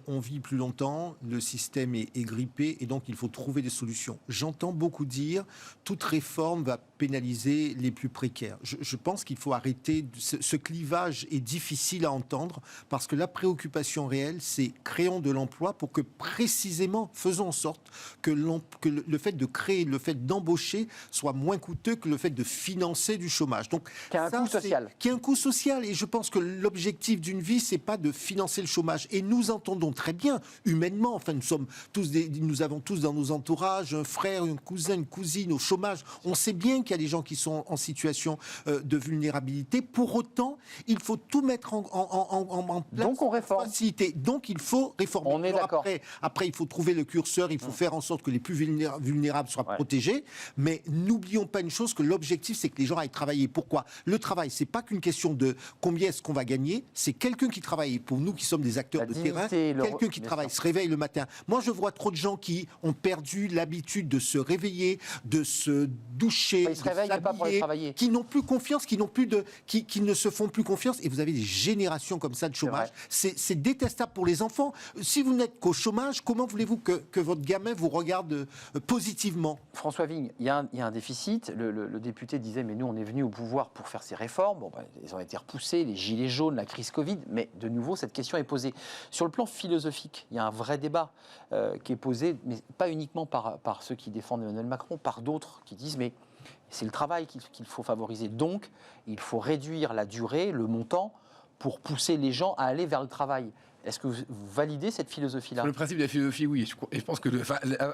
On vit plus longtemps, le système est grippé et donc il faut trouver des solutions. J'entends beaucoup dire toute réforme va pénaliser les plus précaires. Je pense qu'il faut arrêter. Ce clivage est difficile à entendre parce que la préoccupation réelle, c'est créons de l'emploi pour que précisément faisons en sorte que le fait de créer, le fait d'embaucher soit moins coûteux que le fait de financer du chômage. Donc, Qui a un coût social. Qui a un coût social. Et je pense que l'objectif d'une vie, c'est pas de financer le chômage. Et nous entendons très bien, humainement, enfin, nous avons tous dans nos entourages un frère, un cousin, une cousine au chômage. On sait bien qu'il y a des gens qui sont en situation de vulnérabilité. Pour autant, il faut tout mettre en place. Donc on réforme. Facilité. Donc il faut réformer. On est Alors d'accord. Après, il faut trouver le curseur, il faut faire en sorte que les plus vulnérables soient protégés. Mais n'oublions pas une chose, que l'objectif, c'est que les gens aillent travailler. Pourquoi ? Le travail, c'est pas qu'une question de combien est-ce qu'on va gagner, c'est quelqu'un qui travaille. Pour nous qui sommes des acteurs de terrain, quelqu'un qui travaille, se réveille le matin. Moi, je vois trop de gens qui ont perdu l'habitude de se réveiller, de se doucher, Ils se réveillent, mais pas pour aller travailler. qui n'ont plus confiance, qui ne se font plus confiance. Et vous avez des générations comme ça de chômage. C'est détestable pour les enfants. Si vous n'êtes qu'au chômage, comment voulez-vous que votre gamin vous regarde positivement ? François Vigne, il y a un déficit. Le député disait, mais nous, on est venu au pouvoir pour faire ces réformes. Bon, elles ont été repoussées, les gilets jaunes, la crise Covid. Mais de nouveau, cette question est posée. Sur le plan philosophique, il y a un vrai débat qui est posé, mais pas uniquement par ceux qui défendent Emmanuel Macron, par d'autres qui disent, mais c'est le travail qu'il faut favoriser. Donc, il faut réduire la durée, le montant, pour pousser les gens à aller vers le travail. Est-ce que vous validez cette philosophie-là ? Sur le principe de la philosophie, oui. Et je pense que,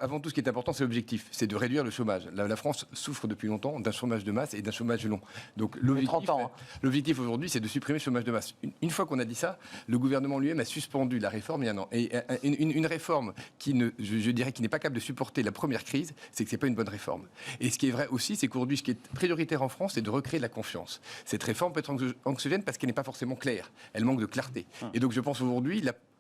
avant tout, ce qui est important, c'est l'objectif. C'est de réduire le chômage. La France souffre depuis longtemps d'un chômage de masse et d'un chômage long. Donc l'objectif aujourd'hui, c'est de supprimer le chômage de masse. Une fois qu'on a dit ça, le gouvernement lui-même a suspendu la réforme il y a un an. Et une réforme qui je dirais, qui n'est pas capable de supporter la première crise, c'est que c'est pas une bonne réforme. Et ce qui est vrai aussi, c'est qu'aujourd'hui, ce qui est prioritaire en France, c'est de recréer la confiance. Cette réforme peut être anxiogène parce qu'elle n'est pas forcément claire. Elle manque de clarté. Et donc je pense aujourd'hui,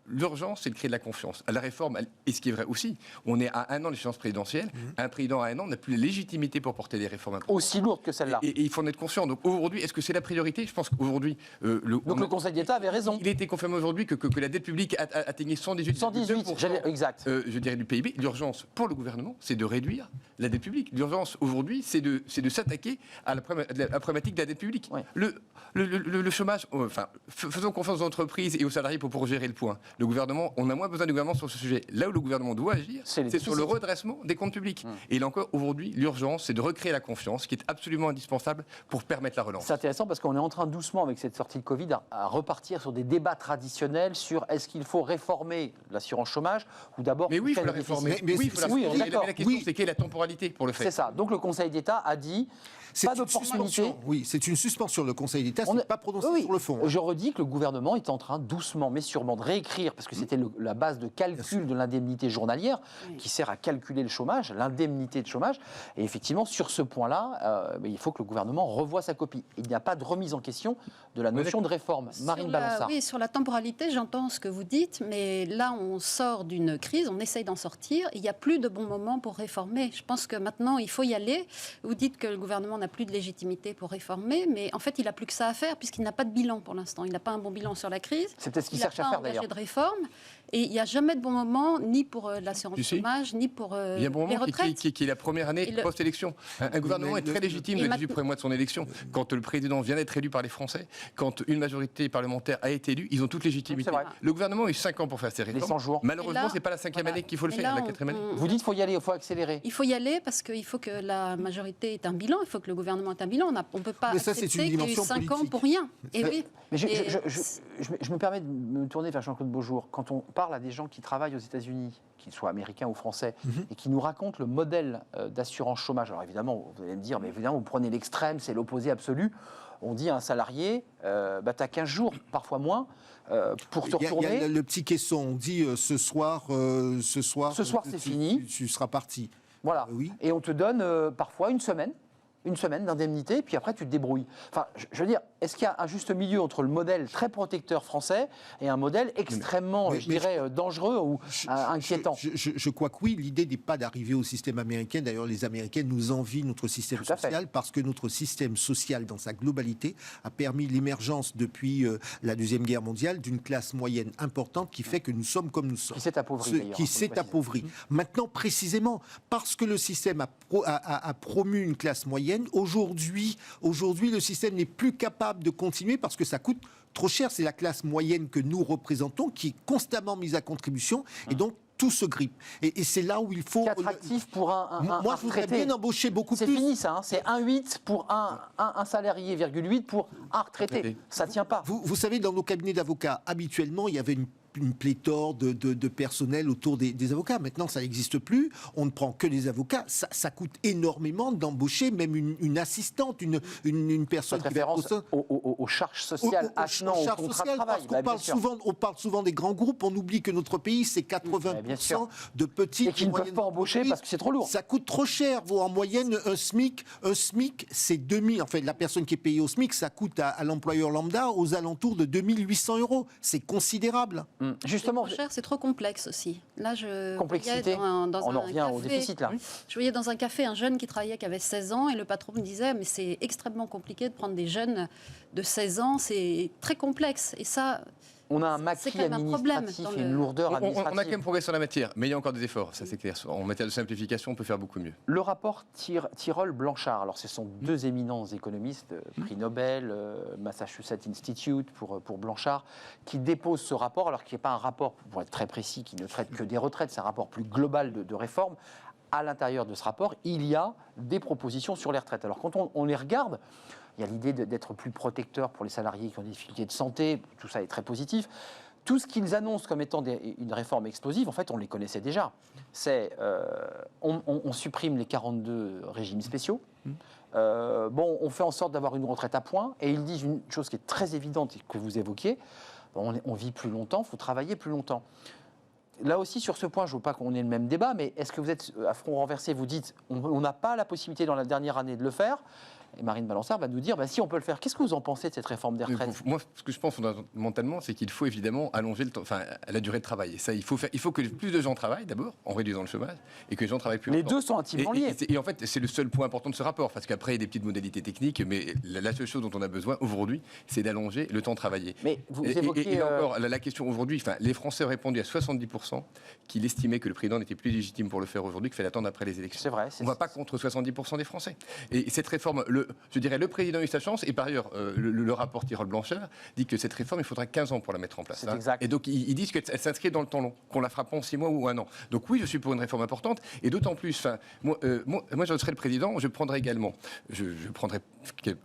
l'urgence, c'est de créer de la confiance. La réforme, et ce qui est vrai aussi, on est à un an de l'échéance présidentielle. Un président à un an n'a plus la légitimité pour porter des réformes importantes. Aussi lourde que celle-là. Et il faut en être conscient. Donc aujourd'hui, est-ce que c'est la priorité ? Je pense qu'aujourd'hui... Donc le Conseil d'État avait raison. Il a été confirmé aujourd'hui que la dette publique atteignait 118,2%, exact. je dirais, du PIB. L'urgence pour le gouvernement, c'est de réduire la dette publique. L'urgence aujourd'hui, c'est de s'attaquer à la problématique de la dette publique. Oui. Le chômage, faisons confiance aux entreprises et aux salariés pour gérer le point. Le gouvernement, on a moins besoin du gouvernement sur ce sujet. Là où le gouvernement doit agir, c'est sur le redressement des comptes publics. Et là encore, aujourd'hui, l'urgence, c'est de recréer la confiance, qui est absolument indispensable pour permettre la relance. C'est intéressant parce qu'on est en train doucement, avec cette sortie de Covid, à repartir sur des débats traditionnels sur est-ce qu'il faut réformer l'assurance chômage ou d'abord... Mais oui, il faut la réformer. Mais Oui, il faut la réformer. Mais la question, c'est quelle est la temporalité pour le faire ? C'est ça. Donc le Conseil d'État a dit... Pas d'opportunité. Oui, c'est une suspension. Le Conseil d'État ne s'est pas prononcé sur le fond. Je redis que le gouvernement est en train doucement, mais sûrement, de réécrire, parce que c'était la base de calcul de l'indemnité journalière, qui sert à calculer le chômage, l'indemnité de chômage. Et effectivement, sur ce point-là, il faut que le gouvernement revoie sa copie. Il n'y a pas de remise en question de la notion de réforme. Marine Balançard. Oui, sur la temporalité, j'entends ce que vous dites, mais là, on sort d'une crise, on essaye d'en sortir. Il n'y a plus de bon moment pour réformer. Je pense que maintenant, il faut y aller. Vous dites que le gouvernement n'a plus de légitimité pour réformer, mais en fait, il n'a plus que ça à faire, puisqu'il n'a pas de bilan pour l'instant. Il n'a pas un bon bilan sur la crise. C'est peut-être ce qu'il cherche à faire, d'ailleurs. Il n'a pas engagé de réforme. Et il n'y a jamais de bon moment, ni pour l'assurance chômage, ni pour il y a un bon les moment retraites. qui est la première année post-élection. Un gouvernement est très légitime le 18 premiers mois de son élection. Quand le président vient d'être élu par les Français, quand une majorité parlementaire a été élue, ils ont toute légitimité. Le gouvernement a eu 5 ans pour faire ses réformes. Les 100 jours. Malheureusement, ce n'est pas la 5e année qu'il faut le faire, la 4e année. Vous dites qu'il faut y aller, il faut accélérer. Il faut y aller parce qu'il faut que la majorité ait un bilan, il faut que le gouvernement ait un bilan. On ne peut pas accepter qu'il y ait eu 5 ans pour rien. Et oui. Mais je me permets de me tourner vers Jean-Claude Beaujour. Quand on parle à des gens qui travaillent aux États-Unis, qu'ils soient américains ou français, et qui nous racontent le modèle d'assurance chômage, alors évidemment, vous allez me dire, mais évidemment, vous prenez l'extrême, c'est l'opposé absolu. On dit à un salarié, tu as 15 jours, parfois moins, pour te retourner. Il y a le petit caisson, on dit ce soir c'est fini. Tu seras parti. Voilà. Oui. Et on te donne parfois une semaine d'indemnité, puis après tu te débrouilles. Enfin, je veux dire, est-ce qu'il y a un juste milieu entre le modèle très protecteur français et un modèle extrêmement, je dirais, dangereux ou inquiétant? Je crois que oui, l'idée n'est pas d'arriver au système américain. D'ailleurs, les Américains nous envient notre système social parce que notre système social, dans sa globalité, a permis l'émergence depuis la Deuxième Guerre mondiale d'une classe moyenne importante qui fait que nous sommes comme nous sommes. Qui s'est appauvri, d'ailleurs. Qui s'est appauvri. Maintenant, précisément, parce que le système a promu une classe moyenne, aujourd'hui, le système n'est plus capable de continuer parce que ça coûte trop cher. C'est la classe moyenne que nous représentons qui est constamment mise à contribution et donc tout se grippe. Et c'est là où il faut... C'est attractif pour Moi, je voudrais bien embaucher beaucoup plus. C'est fini ça, hein. C'est 1,8 pour un salarié, 0,8 pour un retraité. Ça ne tient pas. Vous savez, dans nos cabinets d'avocats, habituellement, il y avait une pléthore de personnel autour des avocats. Maintenant, ça n'existe plus. On ne prend que des avocats. Ça coûte énormément d'embaucher même une assistante, une personne qui référence aux charges sociales, au contrat de travail. On parle souvent des grands groupes. On oublie que notre pays, c'est 80% de petites et qui ne peuvent pas embaucher parce que c'est trop lourd. Ça coûte trop cher. En moyenne, un SMIC, c'est 2000. En fait, la personne qui est payée au SMIC, ça coûte à l'employeur lambda aux alentours de 2800 €. C'est considérable. Justement, c'est trop cher, c'est trop complexe aussi. Là, complexité. On en revient au déficit là. Je voyais dans un café un jeune qui travaillait, qui avait 16 ans, et le patron me disait mais c'est extrêmement compliqué de prendre des jeunes de 16 ans, c'est très complexe. Et ça. On a un maquis administratif et une lourdeur administrative. On a quand même progressé sur la matière, mais il y a encore des efforts, ça c'est clair. En matière de simplification, on peut faire beaucoup mieux. Le rapport Tirole-Blanchard, alors ce sont deux éminents économistes, prix Nobel, Massachusetts Institute pour Blanchard, qui déposent ce rapport, alors qu'il n'est pas un rapport, pour être très précis, qui ne traite que des retraites, c'est un rapport plus global de réforme. À l'intérieur de ce rapport, il y a des propositions sur les retraites. Alors quand on les regarde, il y a l'idée d'être plus protecteur pour les salariés qui ont des difficultés de santé, tout ça est très positif. Tout ce qu'ils annoncent comme étant une réforme explosive, en fait, on les connaissait déjà. C'est on supprime les 42 régimes spéciaux. On fait en sorte d'avoir une retraite à points. Et ils disent une chose qui est très évidente et que vous évoquiez, on vit plus longtemps, il faut travailler plus longtemps. Là aussi, sur ce point, je ne veux pas qu'on ait le même débat, mais est-ce que vous êtes à front renversé, vous dites on n'a pas la possibilité dans la dernière année de le faire? Et Marine Balançard va nous dire si on peut le faire. Qu'est-ce que vous en pensez de cette réforme des retraites? Moi, ce que je pense fondamentalement, c'est qu'il faut évidemment allonger la durée de travail. Et ça, il faut que plus de gens travaillent d'abord, en réduisant le chômage, et que les gens travaillent plus longtemps. Les deux sont intimement liés. Et en fait, c'est le seul point important de ce rapport, parce qu'après, il y a des petites modalités techniques, mais la seule chose dont on a besoin aujourd'hui, c'est d'allonger le temps travaillé. Mais vous évoquez... Et encore, la question aujourd'hui, les Français ont répondu à 70% qu'ils estimaient que le président n'était plus légitime pour le faire aujourd'hui, qu'il fallait attendre après les élections. C'est vrai. On ne va pas contre 70% des Français. Et cette réforme, je dirais, le président a eu sa chance, et par ailleurs, le rapport Tirole-Blanchard dit que cette réforme, il faudra 15 ans pour la mettre en place. C'est exact. Et donc, ils disent qu'elle s'inscrit dans le temps long, qu'on la fera pas en 6 mois ou 1 an. Donc oui, je suis pour une réforme importante, et d'autant plus, moi, je serai le président, je prendrai également, je prendrai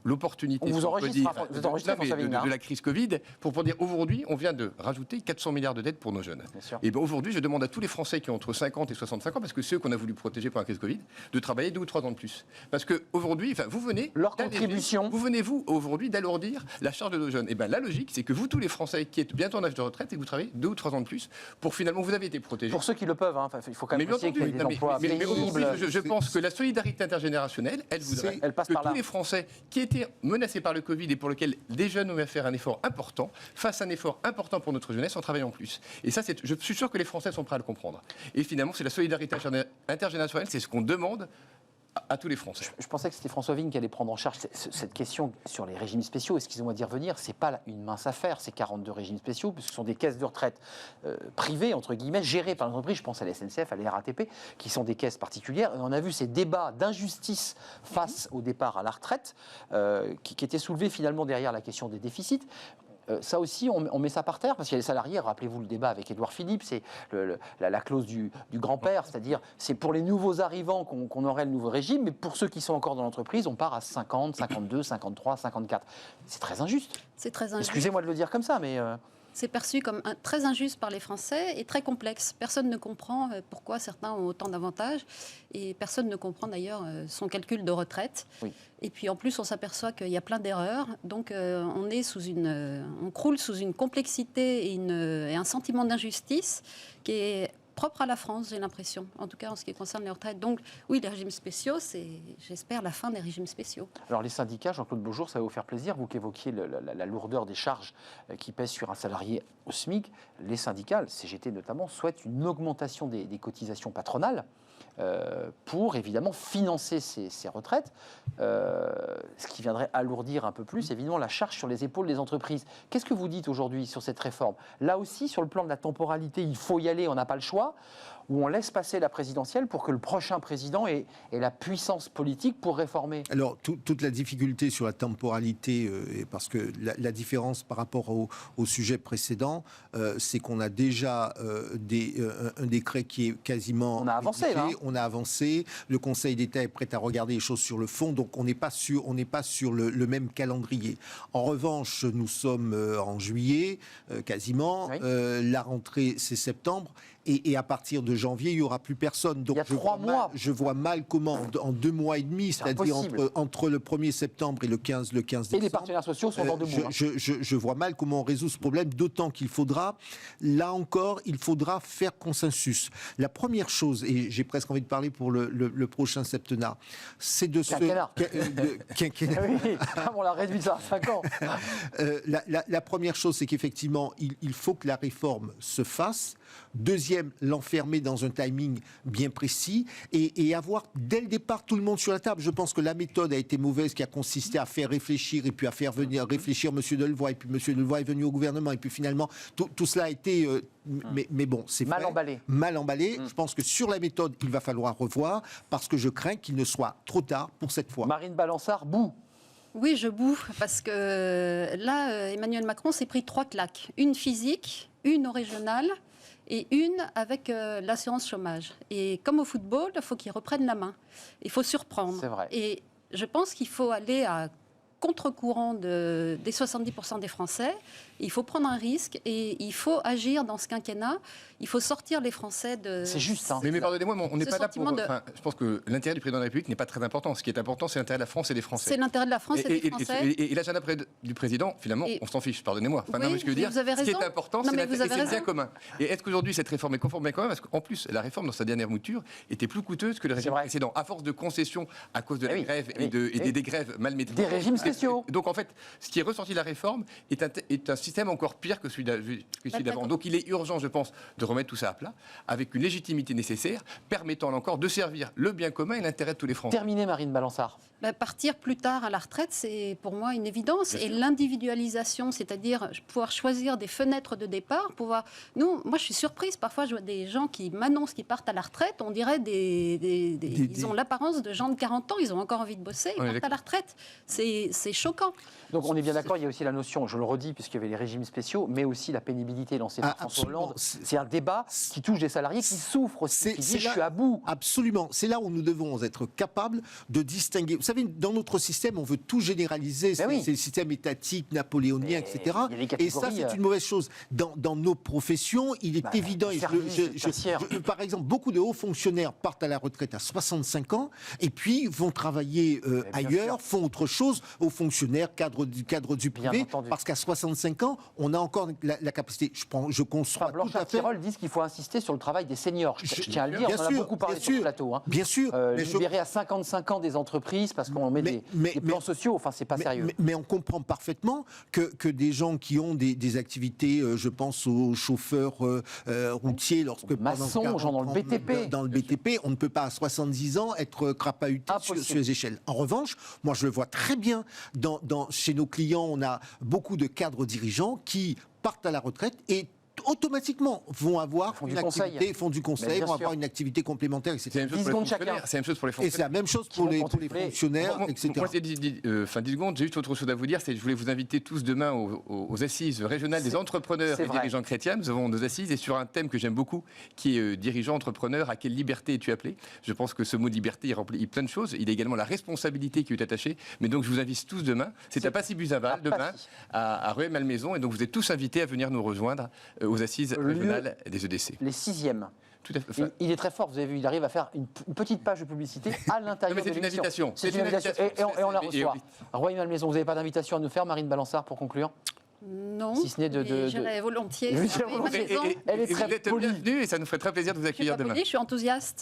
l'opportunité de la crise Covid pour dire aujourd'hui, on vient de rajouter 400 milliards de dettes pour nos jeunes. Et bien aujourd'hui, je demande à tous les Français qui ont entre 50 et 65 ans, parce que ceux qu'on a voulu protéger pour la crise Covid, de travailler 2 ou 3 ans de plus. Parce qu'aujourd'hui, vous venez... Leur contribution. Vous venez, aujourd'hui, d'alourdir la charge de nos jeunes. Et bien la logique, c'est que vous, tous les Français qui êtes bientôt en âge de retraite, et que vous travaillez 2 ou 3 ans de plus, pour finalement, vous avez été protégés. Pour ceux qui le peuvent, il faut quand même qu'il y ait des emplois pénibles. Je pense que la solidarité intergénérationnelle, elle voudrait que tous les Français qui étaient menacés par le Covid et pour lesquels des jeunes ont à faire un effort important, fassent un effort important pour notre jeunesse en travaillant plus. Et ça, je suis sûr que les Français sont prêts à le comprendre. Et finalement, c'est la solidarité intergénérationnelle, c'est ce qu'on demande à tous les Français. Je pensais que c'était François Vigne qui allait prendre en charge cette question sur les régimes spéciaux. Excusez-moi d'y revenir, c'est pas une mince affaire, ces 42 régimes spéciaux, parce que ce sont des caisses de retraite privées, entre guillemets, gérées par l'entreprise. Je pense à la SNCF, à la RATP, qui sont des caisses particulières. Et on a vu ces débats d'injustice face au départ à la retraite, qui étaient soulevés finalement derrière la question des déficits. Ça aussi, on met ça par terre, parce qu'il y a les salariés, rappelez-vous le débat avec Édouard Philippe, c'est la clause du grand-père, c'est-à-dire c'est pour les nouveaux arrivants qu'on aurait le nouveau régime, mais pour ceux qui sont encore dans l'entreprise, on part à 50, 52, 53, 54. C'est très injuste. C'est très injuste. Excusez-moi de le dire comme ça, mais... C'est perçu comme très injuste par les Français et très complexe. Personne ne comprend pourquoi certains ont autant d'avantages et personne ne comprend d'ailleurs son calcul de retraite. Oui. Et puis en plus, on s'aperçoit qu'il y a plein d'erreurs. Donc on croule sous une complexité et un sentiment d'injustice qui est propre à la France, j'ai l'impression, en tout cas en ce qui concerne les retraites. Donc oui, les régimes spéciaux, c'est, j'espère, la fin des régimes spéciaux. Alors les syndicats, Jean-Claude Beaujour, ça va vous faire plaisir, vous qui évoquiez la lourdeur des charges qui pèsent sur un salarié au SMIC. Les syndicats, le CGT notamment, souhaitent une augmentation des cotisations patronales pour évidemment financer ces retraites, ce qui viendrait alourdir un peu plus évidemment la charge sur les épaules des entreprises. Qu'est-ce que vous dites aujourd'hui sur cette réforme? Là aussi, sur le plan de la temporalité, il faut y aller, on n'a pas le choix, ou on laisse passer la présidentielle pour que le prochain président ait la puissance politique pour réformer? Alors, toute la difficulté sur la temporalité, parce que la différence par rapport au sujet précédent, c'est qu'on a déjà un décret qui est quasiment... On a avancé, là. On a avancé, le Conseil d'État est prêt à regarder les choses sur le fond, donc on n'est pas sur le même calendrier. En revanche, nous sommes en juillet, quasiment, oui. La rentrée c'est septembre, et à partir de janvier, il n'y aura plus personne. Donc il y a 3 mois. Je vois mal comment, en 2 mois et demi, c'est-à-dire entre le 1er septembre et le 15 décembre... Et les partenaires sociaux sont dans 2 mois. Je vois mal comment on résout ce problème, d'autant qu'il faudra, là encore, il faudra faire consensus. La première chose, et j'ai presque envie de parler pour le prochain septennat, c'est de quinquennat. Oui, on l'a réduit ça à 5 ans. La première chose, c'est qu'effectivement, il faut que la réforme se fasse. Deuxième, l'enfermer dans un timing bien précis et avoir dès le départ tout le monde sur la table. Je pense que la méthode a été mauvaise, qui a consisté à faire réfléchir et puis à faire venir réfléchir M. Delevoye, et puis M. Delevoye est venu au gouvernement et puis finalement tout cela a été... mais bon, c'est mal emballé. Mal emballé. Je pense que sur la méthode, il va falloir revoir parce que je crains qu'il ne soit trop tard pour cette fois. Marine Balançard, boue. Oui, je boue parce que là, Emmanuel Macron s'est pris 3 claques. Une physique, une au régional et une avec l'assurance chômage. Et comme au football, il faut qu'ils reprennent la main. Il faut surprendre. C'est vrai. Et je pense qu'il faut aller à contre-courant des 70% des Français. Il faut prendre un risque et il faut agir dans ce quinquennat. Il faut sortir les Français de... C'est juste, hein. Mais pardonnez-moi, on n'est pas là pour... Je pense que l'intérêt du président de la République n'est pas très important. Ce qui est important, c'est l'intérêt de la France et des Français. C'est l'intérêt de la France et des Français. Et l'agenda du président, finalement, on s'en fiche, pardonnez-moi. Enfin, oui, non, mais ce que je veux dire, ce qui est important, c'est le bien commun. Et est-ce qu'aujourd'hui, cette réforme est conforme au bien commun? Parce qu'en plus, la réforme, dans sa dernière mouture, était plus coûteuse que le régime précédent. À force de concessions à cause de la grève et des dégrèves mal maîtrisées. Des régimes spéciaux. Donc, en fait, ce qui est ressorti de la réforme est un système encore pire que celui d'avant. Donc il est urgent, je pense, de remettre tout ça à plat, avec une légitimité nécessaire, permettant là encore de servir le bien commun et l'intérêt de tous les Français. Terminé, Marine Balançard. Partir plus tard à la retraite, c'est pour moi une évidence. Et l'individualisation, c'est-à-dire pouvoir choisir des fenêtres de départ, moi je suis surprise, parfois je vois des gens qui m'annoncent qu'ils partent à la retraite, on dirait ils ont l'apparence de gens de 40 ans, ils ont encore envie de bosser, ils partent à la retraite. C'est choquant. Donc on est bien d'accord, il y a aussi la notion, je le redis, puisqu'il y avait les régimes spéciaux, mais aussi la pénibilité lancée par François Hollande. C'est un débat qui touche des salariés qui souffrent aussi, qui disent je suis à bout. Absolument, c'est là où nous devons être capables de distinguer. Vous savez, dans notre système, on veut tout généraliser, c'est le système étatique, napoléonien, etc. Et ça, c'est une mauvaise chose. Dans nos professions, il est évident, par exemple, beaucoup de hauts fonctionnaires partent à la retraite à 65 ans, et puis vont travailler ailleurs, font autre chose. Au fonctionnaires, cadres du privé, parce qu'à 65 ans, on a encore la capacité. Je conçois tout à fait. Blanchard disent qu'il faut insister sur le travail des seniors. Je tiens à le dire, on en a beaucoup parlé sur le plateau. Bien sûr. Libérer à 55 ans des entreprises parce qu'on met des plans sociaux, enfin c'est pas sérieux. Mais on comprend parfaitement que des gens qui ont des activités, je pense aux chauffeurs routiers, maçons, gens dans le BTP. Dans le BTP, on ne peut pas à 70 ans être crapahuté sur les échelles. En revanche, moi je le vois très bien chez nos clients, on a beaucoup de cadres dirigeants qui partent à la retraite et automatiquement vont avoir une activité, font du conseil, vont avoir une activité complémentaire, etc. 10 secondes chacun. C'est la même chose pour les fonctionnaires. Et c'est la même chose pour les fonctionnaires, etc. Moi, 10 secondes, j'ai juste autre chose à vous dire, c'est que je voulais vous inviter tous demain aux assises régionales des entrepreneurs et dirigeants chrétiens. Nous avons nos assises et sur un thème que j'aime beaucoup, qui est dirigeant, entrepreneur, à quelle liberté es-tu appelé? Je pense que ce mot liberté, il remplit plein de choses. Il y a également la responsabilité qui est attachée. Mais donc, je vous invite tous demain. C'est à Passy-Buzaval, demain, à Rueil-Malmaison. Et donc, vous êtes tous invités à venir nous rejoindre aux assises régionales des EDC. Les 6e. Tout à fait. Il est très fort, vous avez vu, il arrive à faire une petite page de publicité à l'intérieur de l'émission. C'est une invitation. C'est une invitation. Et on la reçoit. Rueil-Malmaison, vous n'avez pas d'invitation à nous faire, Marine Balançard, pour conclure? Non, si ce n'est j'irai volontiers. Elle est très polie. Bienvenue et ça nous ferait très plaisir de vous accueillir demain. Je suis enthousiaste.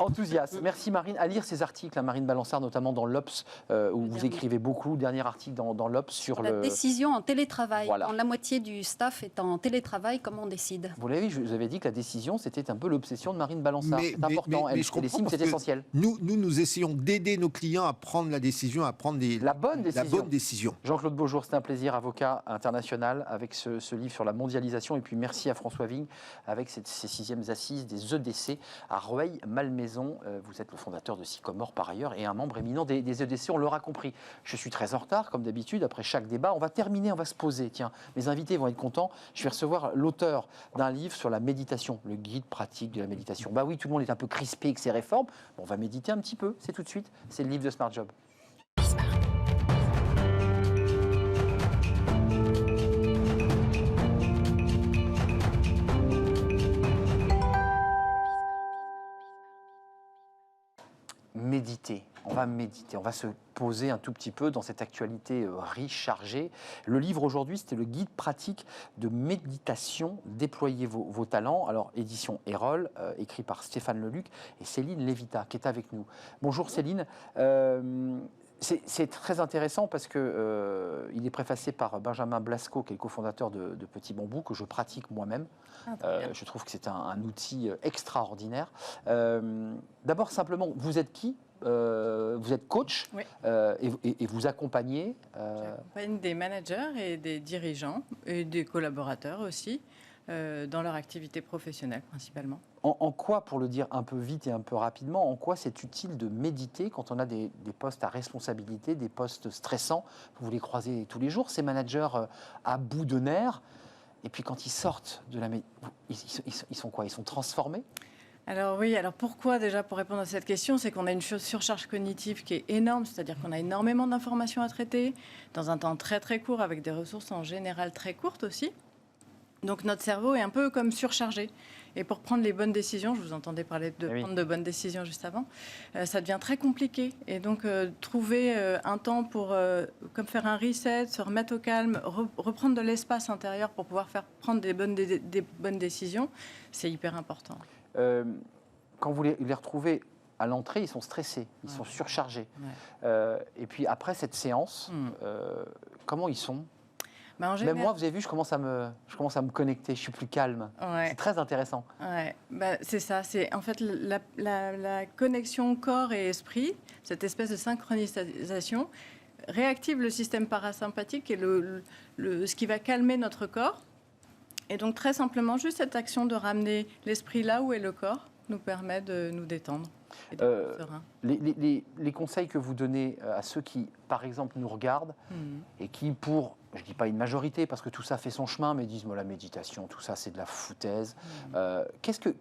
Merci Marine. À lire ces articles, Marine Balançard, notamment dans l'Obs, où vous écrivez beaucoup. Dernier article dans l'Obs sur la décision en télétravail. Voilà. Quand la moitié du staff est en télétravail, comment on décide? Vous l'avez vu, je vous avais dit que la décision, c'était un peu l'obsession de Marine Balançard. C'est important, elle estime que c'est essentiel. Nous essayons d'aider nos clients à prendre la décision, à prendre la bonne décision. Jean-Claude Beaujour, c'est un plaisir, avocat international, avec ce livre sur la mondialisation. Et puis merci à François Vigne avec ces 6e assises des EDC à Rueil-Malmaison. Vous êtes le fondateur de Sycomore par ailleurs et un membre éminent des EDC, on l'aura compris. Je suis très en retard, comme d'habitude, après chaque débat. On va terminer, on va se poser. Tiens, mes invités vont être contents. Je vais recevoir l'auteur d'un livre sur la méditation, le guide pratique de la méditation. Bah oui, tout le monde est un peu crispé avec ces réformes. Bon, on va méditer un petit peu, c'est tout de suite. C'est le livre de Smart Job. Méditer, on va se poser un tout petit peu dans cette actualité riche, chargée. Le livre aujourd'hui, c'était le guide pratique de méditation, déployez vos talents. Alors, édition Erol, écrit par Stéphane Leluc et Céline Lévita, qui est avec nous. Bonjour Céline. C'est très intéressant parce que il est préfacé par Benjamin Blasco, qui est le cofondateur de Petit Bambou, que je pratique moi-même. Je trouve que c'est un outil extraordinaire. D'abord, simplement, vous êtes qui? Vous êtes coach, oui. Et vous accompagnez J'accompagne des managers et des dirigeants et des collaborateurs aussi dans leur activité professionnelle principalement. En quoi, pour le dire un peu vite et un peu rapidement, en quoi c'est utile de méditer quand on a des postes à responsabilité, des postes stressants? Vous les croisez tous les jours, ces managers à bout de nerfs, et puis quand ils sortent de la ils sont quoi? Ils sont transformés? Alors oui, alors pourquoi déjà, pour répondre à cette question, c'est qu'on a une surcharge cognitive qui est énorme, c'est-à-dire qu'on a énormément d'informations à traiter dans un temps très très court, avec des ressources en général très courtes aussi. Donc notre cerveau est un peu comme surchargé. Et pour prendre les bonnes décisions, je vous entendais parler de prendre de bonnes décisions juste avant, ça devient très compliqué. Et donc trouver un temps pour comme faire un reset, se remettre au calme, reprendre de l'espace intérieur pour pouvoir prendre des bonnes décisions, c'est hyper important. Quand vous les retrouvez à l'entrée, ils sont stressés, ils sont surchargés. Et puis après cette séance, comment ils sont? Même moi, vous avez vu, je commence à me connecter, je suis plus calme. C'est très intéressant. C'est ça, c'est en fait la connexion corps et esprit, cette espèce de synchronisation, réactive le système parasympathique et ce qui va calmer notre corps. Et donc très simplement, juste cette action de ramener l'esprit là où est le corps nous permet de nous détendre. Et d'être serein. Les conseils que vous donnez à ceux qui, par exemple, nous regardent et qui, pour, je ne dis pas une majorité, parce que tout ça fait son chemin, mais disent, la méditation, tout ça, c'est de la foutaise.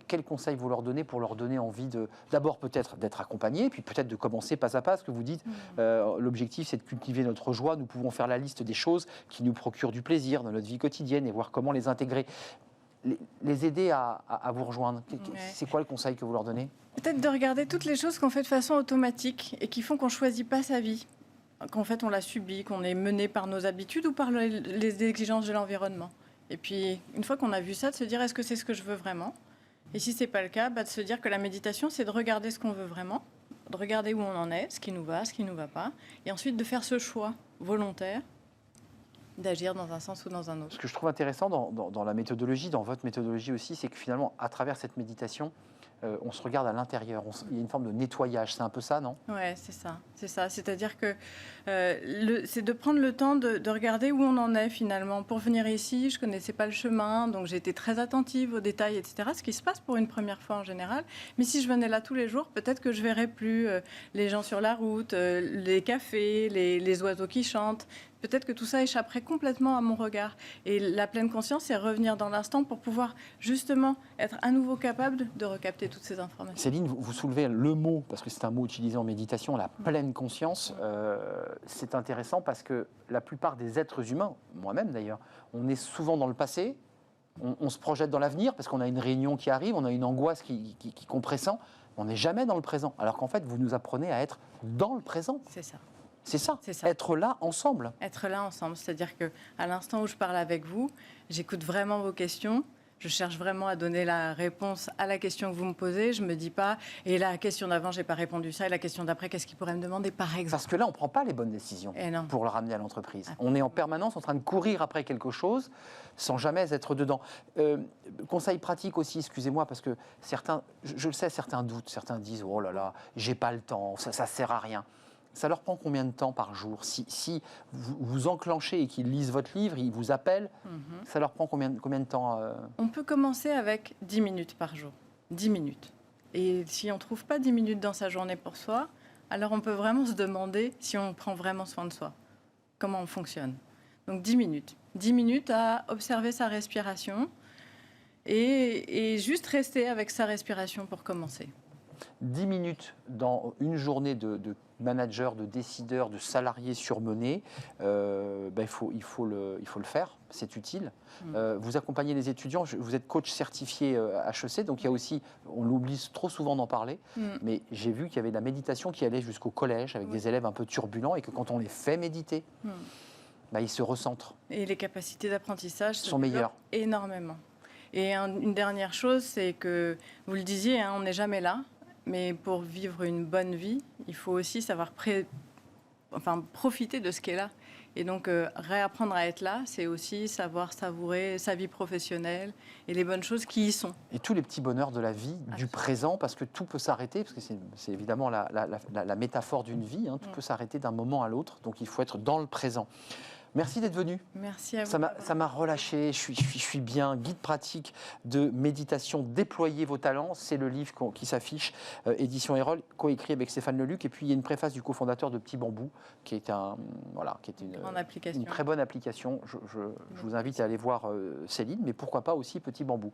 Quel conseil vous leur donnez pour leur donner envie d'abord peut-être d'être accompagnés, puis peut-être de commencer pas à pas, ce que vous dites, l'objectif, c'est de cultiver notre joie. Nous pouvons faire la liste des choses qui nous procurent du plaisir dans notre vie quotidienne et voir comment les intégrer. Les aider à vous rejoindre. C'est quoi le conseil que vous leur donnez? Peut-être de regarder toutes les choses qu'on fait de façon automatique et qui font qu'on ne choisit pas sa vie. qu'en fait on la subit, qu'on est mené par nos habitudes ou par les exigences de l'environnement. Et puis, une fois qu'on a vu ça, de se dire est-ce que c'est ce que je veux vraiment ? Et si ce n'est pas le cas, de se dire que la méditation, c'est de regarder ce qu'on veut vraiment, de regarder où on en est, ce qui nous va, ce qui ne nous va pas, et ensuite de faire ce choix volontaire d'agir dans un sens ou dans un autre. Ce que je trouve intéressant dans la méthodologie, dans votre méthodologie aussi, c'est que finalement, à travers cette méditation, on se regarde à l'intérieur. Il y a une forme de nettoyage. C'est un peu ça, non ? Oui, c'est ça. C'est-à-dire que c'est de prendre le temps de regarder où on en est finalement. Pour venir ici, je ne connaissais pas le chemin, donc j'ai été très attentive aux détails, etc. Ce qui se passe pour une première fois en général. Mais si je venais là tous les jours, peut-être que je ne verrais plus les gens sur la route, les cafés, les oiseaux qui chantent. Peut-être que tout ça échapperait complètement à mon regard. Et la pleine conscience, c'est revenir dans l'instant pour pouvoir justement être à nouveau capable de recapter toutes ces informations. Céline, vous soulevez le mot, parce que c'est un mot utilisé en méditation, la pleine conscience. C'est intéressant parce que la plupart des êtres humains, moi-même d'ailleurs, on est souvent dans le passé, on se projette dans l'avenir parce qu'on a une réunion qui arrive, on a une angoisse qui compressant, on n'est jamais dans le présent. Alors qu'en fait, vous nous apprenez à être dans le présent. C'est ça. C'est ça, être là ensemble. Être là ensemble, c'est-à-dire qu'à l'instant où je parle avec vous, j'écoute vraiment vos questions, je cherche vraiment à donner la réponse à la question que vous me posez, je ne me dis pas, et la question d'avant, je n'ai pas répondu ça, et la question d'après, qu'est-ce qu'il pourrait me demander, par exemple. Parce que là, on ne prend pas les bonnes décisions pour le ramener à l'entreprise. On est en permanence en train de courir après quelque chose sans jamais être dedans. Conseil pratique aussi, excusez-moi, parce que certains, je le sais, certains doutent, certains disent, oh là là, j'ai pas le temps, ça ne sert à rien. Ça leur prend combien de temps par jour ? Si vous enclenchez et qu'ils lisent votre livre, ils vous appellent, ça leur prend combien de temps On peut commencer avec 10 minutes par jour. 10 minutes. Et si on ne trouve pas 10 minutes dans sa journée pour soi, alors on peut vraiment se demander si on prend vraiment soin de soi. Comment on fonctionne. Donc 10 minutes. 10 minutes à observer sa respiration et juste rester avec sa respiration pour commencer. 10 minutes dans une journée de manager, de décideur, de salarié surmené, il faut le faire, c'est utile. Vous accompagnez les étudiants, vous êtes coach certifié HEC, donc il y a aussi, on l'oublie trop souvent d'en parler, mais j'ai vu qu'il y avait de la méditation qui allait jusqu'au collège avec des élèves un peu turbulents et que quand on les fait méditer, ils se recentrent. Et les capacités d'apprentissage sont meilleures. Énormément. Et une dernière chose, c'est que, vous le disiez, on n'est jamais là. Mais pour vivre une bonne vie, il faut aussi savoir profiter de ce qui est là. Et donc, réapprendre à être là, c'est aussi savoir savourer sa vie professionnelle et les bonnes choses qui y sont. Et tous les petits bonheurs de la vie, du présent, parce que tout peut s'arrêter, parce que c'est évidemment la métaphore d'une vie, tout peut s'arrêter d'un moment à l'autre, donc il faut être dans le présent. Merci d'être venu. Merci à vous. Ça m'a relâché, je suis bien. Guide pratique de méditation, déployez vos talents, c'est le livre qui s'affiche, édition Erol, coécrit avec Stéphane Leluc. Et puis il y a une préface du cofondateur de Petit Bambou, qui est une très bonne application. Je vous invite à aller voir Céline, mais pourquoi pas aussi Petit Bambou.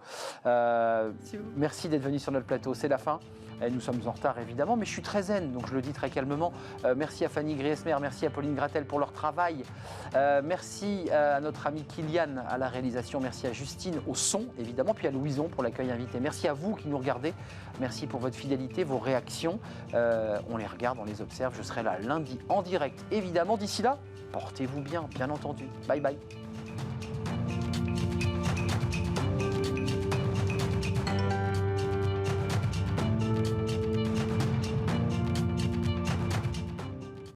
Merci d'être venu sur notre plateau, c'est la fin. Nous sommes en retard évidemment, mais je suis très zen, donc je le dis très calmement. Merci à Fanny Griesmer, merci à Pauline Gratel pour leur travail. Merci à notre ami Kylian à la réalisation, merci à Justine au son évidemment, puis à Louison pour l'accueil invité. Merci à vous qui nous regardez, merci pour votre fidélité, vos réactions. On les regarde, on les observe, je serai là lundi en direct évidemment. D'ici là, portez-vous bien, bien entendu. Bye bye.